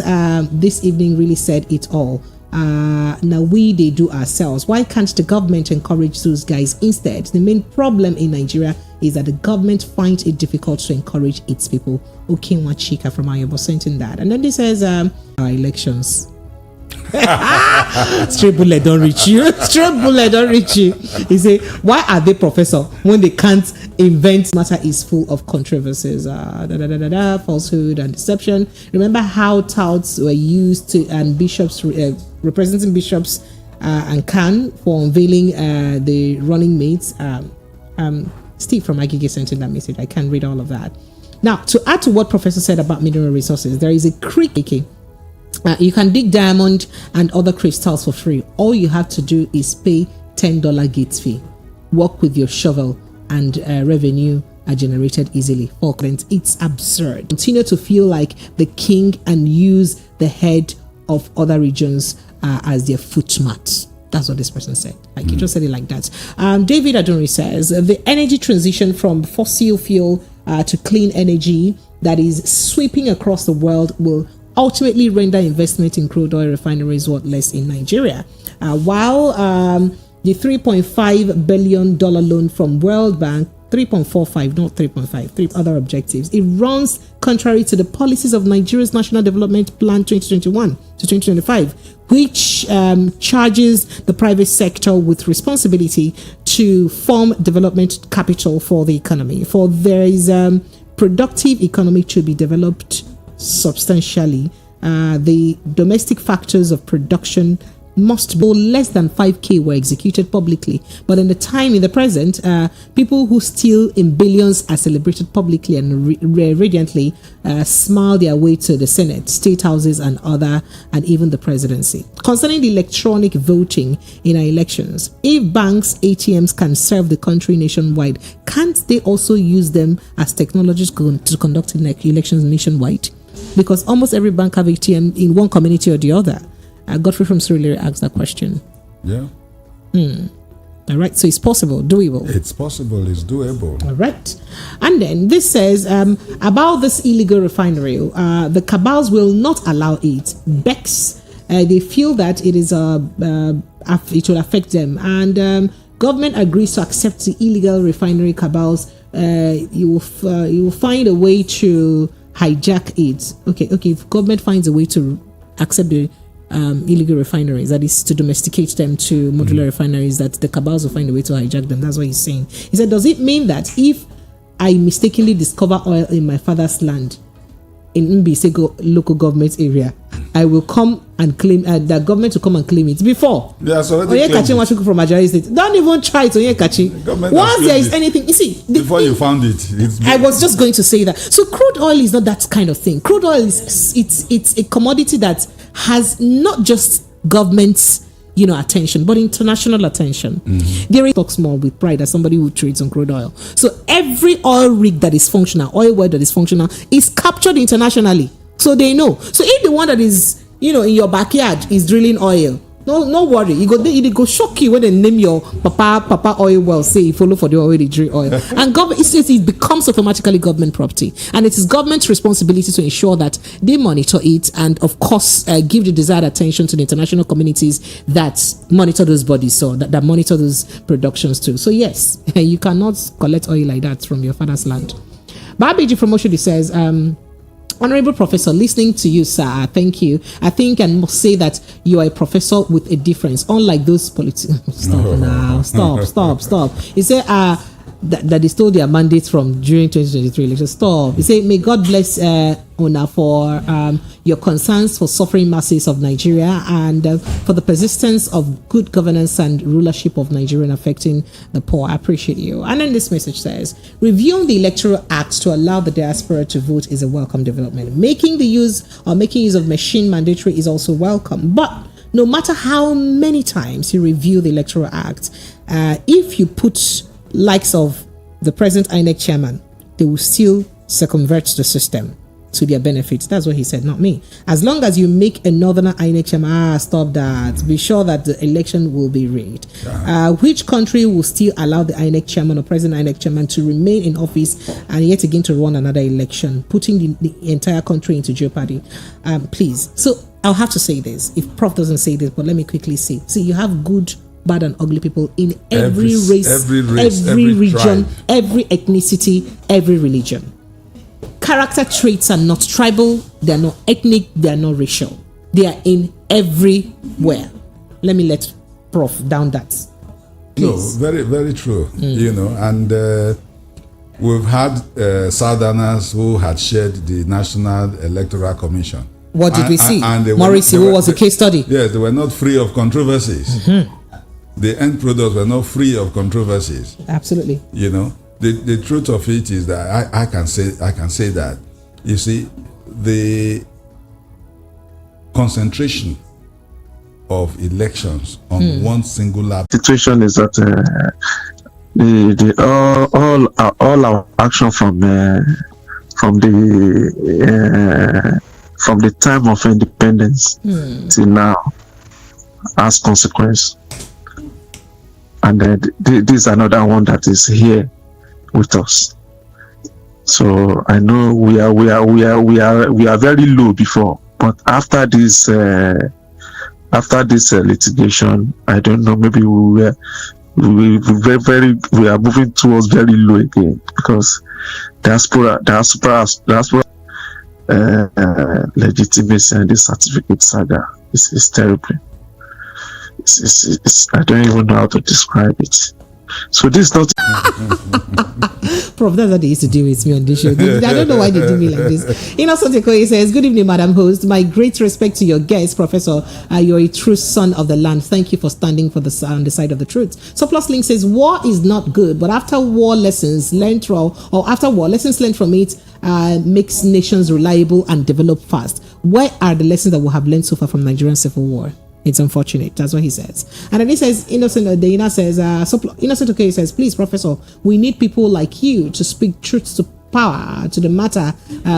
this evening really said it all. Now they do ourselves. Why can't the government encourage those guys instead? The main problem in Nigeria is that the government finds it difficult to encourage its people. Okay, Chika from Ayobo sent in that. And then this says our elections. Straight bullet don't reach you. Straight bullet don't reach you. He say, why are they professor when they can't invent? Matter is full of controversies, falsehood and deception. Remember how touts were used to, and bishops representing bishops and Khan for unveiling the running mates. Steve from Agege sent in that message. I can't read all of that. Now, to add to what Professor said about mineral resources, there is a creek. You can dig diamond and other crystals for free. All you have to do is pay $10 gates fee. Work with your shovel and revenue are generated easily. It's absurd. Continue to feel like the king and use the head of other regions as their footmat. That's what this person said. Like, he just said it like that. David Adunri says, the energy transition from fossil fuel to clean energy that is sweeping across the world will ultimately render investment in crude oil refineries worthless in Nigeria. While the $3.5 billion loan from World Bank, 3.45, not 3.5, three other objectives. It runs contrary to the policies of Nigeria's National Development Plan 2021 to 2025, which charges the private sector with responsibility to form development capital for the economy. For there is productive economy to be developed substantially. The domestic factors of production must go less than 5k were executed publicly, but in the present, people who steal in billions are celebrated publicly and radiantly smile their way to the Senate, state houses, and even the presidency. Concerning the electronic voting in our elections, if banks' ATMs can serve the country nationwide, can't they also use them as technologies to conduct elections nationwide? Because almost every bank have ATM in one community or the other. Godfrey from Surulere asked that question. Yeah. All right. So it's possible, doable. It's possible. It's doable. All right. And then this says about this illegal refinery, the cabals will not allow it. BEX, they feel that it will affect them, and government agrees to accept the illegal refinery cabals. You will find a way to hijack it. Okay. If government finds a way to accept the illegal refineries, that is to domesticate them to modular refineries, that the cabals will find a way to hijack them. That's what he's saying. He said, does it mean that if I mistakenly discover oil in my father's land in Mbisego local government area, I will come and claim the government to come and claim it before? Yes, already claimed it. From Ajari State. Don't even try to Oyekachi. Once there is anything, you see, before you found it, I was just going to say that. So crude oil is not that kind of thing. Crude oil is it's a commodity that has not just government's attention, but international attention. There talks more with pride as somebody who trades on crude oil. So every oil rig that is functional, oil well that is functional, is captured internationally. So they know. So if the one that is in your backyard is drilling oil, no worry. It go shock you when they name your papa oil well, say you follow for the oil, they drill oil. And government, it becomes automatically government property. And it is government's responsibility to ensure that they monitor it and, of course, give the desired attention to the international communities that monitor those bodies, so that monitor those productions too. So yes, you cannot collect oil like that from your father's land. Babiji from Oshodi says, Honorable Professor, listening to you, sir, thank you. I think I must say that you are a professor with a difference, unlike those politicians. Stop. He said that they stole their mandates from during 2023 election. Stop. He said, may God bless Ona for your concerns for suffering masses of Nigeria and for the persistence of good governance and rulership of Nigeria and affecting the poor. I appreciate you. And then this message says, reviewing the Electoral Act to allow the diaspora to vote is a welcome development. Making use of machine mandatory is also welcome. But no matter how many times you review the Electoral Act, if you put likes of the present INEC chairman, they will still circumvert the system to their benefit. That's what he said, not me. As long as you make a northern INEC chairman, stop that. Be sure that the election will be rigged. Which country will still allow the INEC chairman or present INEC chairman to remain in office and yet again to run another election, putting the entire country into jeopardy? Please. So I'll have to say this. If Prof doesn't say this, but let me quickly say. See, you have good, bad and ugly people in every race, every region, tribe, every ethnicity, every religion. Character traits are not tribal, they are not ethnic, they are not racial. They are in everywhere. Let me let Prof down that. Please. No, very, very true. And we've had Southerners who had shared the National Electoral Commission. What did we see? Morrissey, who was a case study. Yes, they were not free of controversies. The end products were not free of controversies. Absolutely. The truth of it is that I can say that, you see, the concentration of elections on one singular situation is that all our action from the time of independence till now has consequence. And this is another one that is here with us. So I know we are very low before, but after this litigation, I don't know, maybe we are moving towards very low again, because diaspora legitimacy and this certificate saga is terrible. It's I don't even know how to describe it. So this is not Prof, that's what they used to do with me on this show. I don't know why they do me like this. Innocent Ekoye says, good evening, Madam Host. My great respect to your guest, Professor. You're a true son of the land. Thank you for standing on the side of the truth. So Plus Link says, war is not good, but after war lessons learned from it makes nations reliable and develop fast. What are the lessons that we have learned so far from Nigerian civil war? It's unfortunate. That's what he says. And then he says, Innocent Ekoye says, please, Professor, we need people like you to speak truth to power to the matter.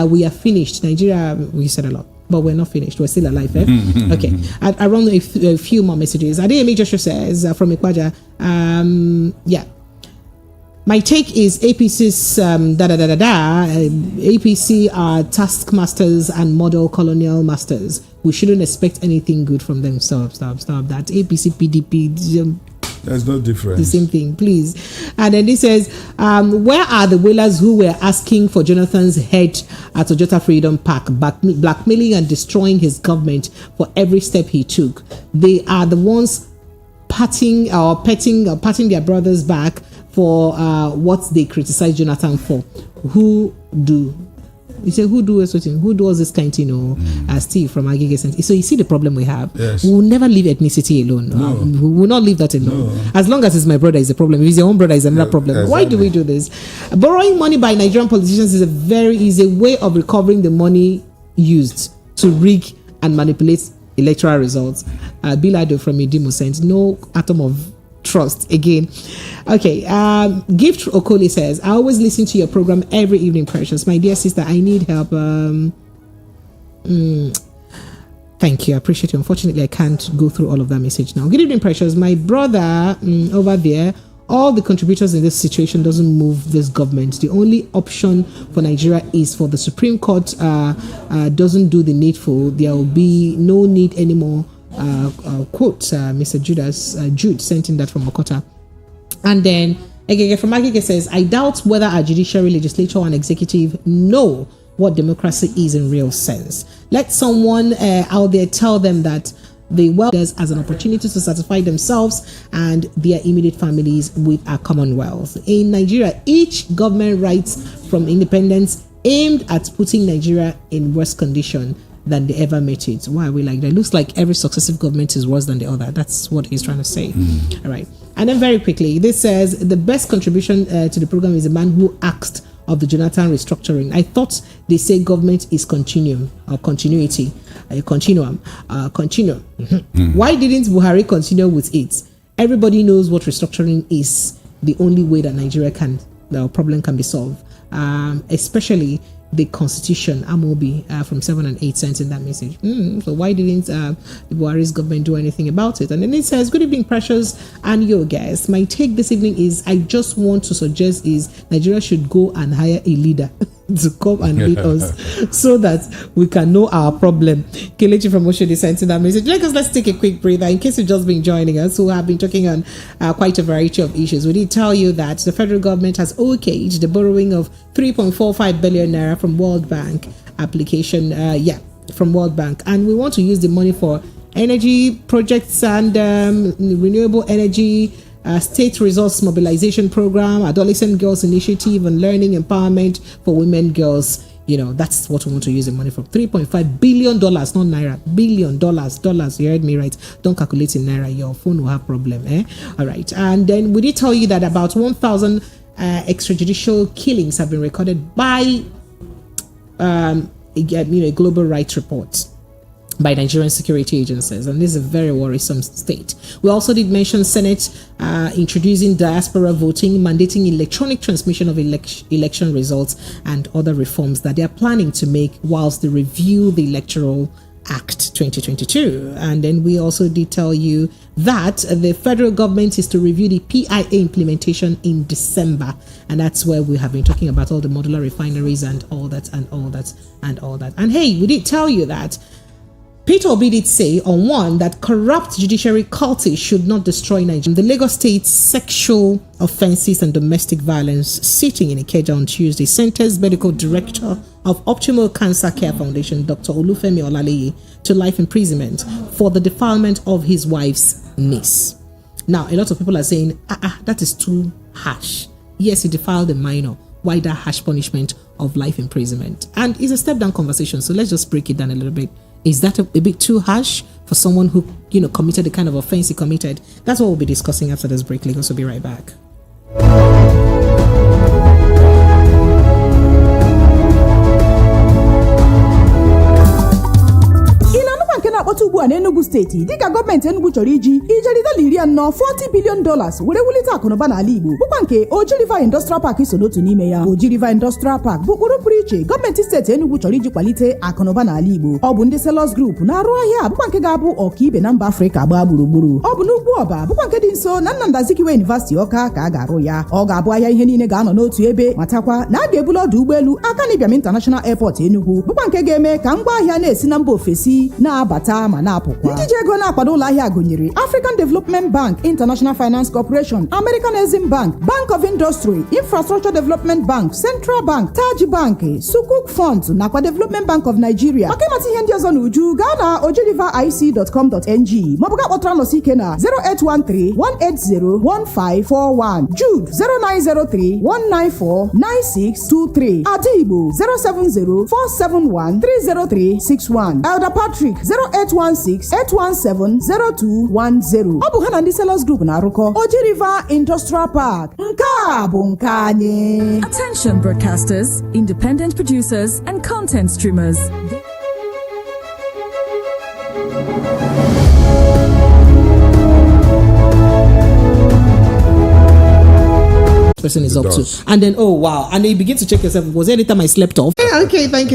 We are finished. Nigeria, we said a lot, but we're not finished. We're still alive. Okay. I run a few more messages. Adeyemi Joshua says from Ikwaja, my take is APC's APC are taskmasters and model colonial masters. We shouldn't expect anything good from them. Stop. That APC, PDP, there's no difference. The same thing, please. And then he says, where are the whalers who were asking for Jonathan's head at Ojota Freedom Park, blackmailing and destroying his government for every step he took? They are the ones patting their brothers back for what they criticize Jonathan for. Who do all this kind of Steve from Agege. So you see the problem we have. Yes. We will never leave ethnicity alone. No. We will not leave that alone. No. As long as it's my brother is a problem. If it's your own brother is another problem. Exactly. Why do we do this? Borrowing money by Nigerian politicians is a very easy way of recovering the money used to rig and manipulate electoral results. Bilado from Idimo sent no atom of trust again. Okay. Gift Okoli says, I always listen to your program every evening, Precious. My dear sister, I need help. Thank you. I appreciate you. Unfortunately, I can't go through all of that message now. Good evening, Precious. My brother over there, all the contributors in this situation doesn't move this government. The only option for Nigeria is for the Supreme Court doesn't do the needful. There will be no need anymore. Quote Mr. Jude sent in that from Okota. And then Egege from Agege says, I doubt whether our judiciary, legislature and executive know what democracy is in real sense. Let someone out there tell them that they welcome us as an opportunity to satisfy themselves and their immediate families with our commonwealth. In Nigeria, each government writes from independence aimed at putting Nigeria in worse condition than they ever met it. Why are we like that? It looks like every successive government is worse than the other. That's what he's trying to say. All right. And then very quickly, this says the best contribution to the program is a man who asked of the Jonathan restructuring. I thought they say government is continuum or continuity, continuum. Why didn't Buhari continue with it? Everybody knows what restructuring is. The only way that the problem can be solved, especially the Constitution, Amobi from 7 and 8 cents in that message. So why didn't the Buhari's government do anything about it? And then it says, good evening, Precious and your guests. My take this evening is, I just want to suggest is Nigeria should go and hire a leader to come and lead us so that we can know our problem. Kelechi from Oshodi sent in that message. Let's take a quick breather. In case you've just been joining us, who have been talking on quite a variety of issues, we did tell you that the federal government has okayed the borrowing of 3.45 billion naira from World Bank application. From World Bank. And we want to use the money for energy projects and renewable energy, state resource mobilization program, adolescent girls initiative, and learning empowerment for women girls. That's what we want to use the money for. $3.5 billion, not naira. Dollars. You heard me right. Don't calculate in naira. Your phone will have problem. All right. And then we did tell you that about 1,000 extrajudicial killings have been recorded by a global rights report by Nigerian security agencies, and this is a very worrisome state. We also did mention Senate introducing diaspora voting, mandating electronic transmission of election results, and other reforms that they are planning to make whilst they review the Electoral Act 2022. And then we also did tell you that the federal government is to review the PIA implementation in December. And that's where we have been talking about all the modular refineries and all that and all that and all that. And hey, we did tell you that Peter Obi did say on one that corrupt judiciary cultists should not destroy Nigeria. The Lagos State Sexual Offences and Domestic Violence sitting in Ikeja on Tuesday sentenced medical director of Optimal Cancer Care Foundation, Dr. Olufemi Olaleye, to life imprisonment for the defilement of his wife's niece. Now, a lot of people are saying, that is too harsh. Yes, he defiled a minor. Why that harsh punishment of life imprisonment? And it's a step-down conversation, so let's just break it down a little bit. Is that a bit too harsh for someone who, committed the kind of offense he committed? That's what we'll be discussing after this break. Lagos will be right back. na-akpọta ugbu a n'Enugu steeti dịka gọọmenti Enugu chọrọ iji ijeride $40 billion were wulite akụnụba n'ala Igbo bụkwa nke Oji River Industrial Park so n'otu n'ime ya. Oji River Industrial Park bụ ụkpụrụ pụrụ iche gọọmenti steeti Enugu chọrọ iji kwalite akụnụba n'ala Igbo. Ọ bụ ndị Sellers Group na-arụ ahịa bụkwa nke ga-abụ ọkaibe na mba Afrịka gbaa gburugburu. Ọ bụ n'ugwu ọba bụkwa nke dị nso na Nnamdi Azikiwe University Ọka ka a ga-arụ ya. Ọ ga-abụ ahịa ihe niile ga-anọ n'otu ebe matakwa na a ga-ebuli ọdụ ụgbọelu Akanibiam International Airport Enugu bụkwa nke ga-eme ka ngwa ahịa na-esi na mba ofesi na-abata ma na-apụkwa. Ndị ji ego na-akwado ụlọ ahịa gụnyere African Development Bank, International Finance Corporation, American Exim Bank, Bank of Industry, Infrastructure Development Bank, Central Bank, Taj Bank, Sukuk Funds nakwa Development Bank of Nigeria. Maka ịmata ihe ndị ọzọ n'uju gaa na ojiriveric.com.ng maọbụ ga kpọtara nọsi ike na 08131801541, Jude 0903-194-9623, Adigbo 07047130361, Elder Patrick 08168170210. Ọ bụ ha na ndị Sellers Group na-arụkọ Oji River Industrial Park. Nke a bụ nke anyị. Attention broadcasters, independent producers and content streamers. Person is up to, and then and then you begin to check yourself, was there any time I slept off? Okay, thank you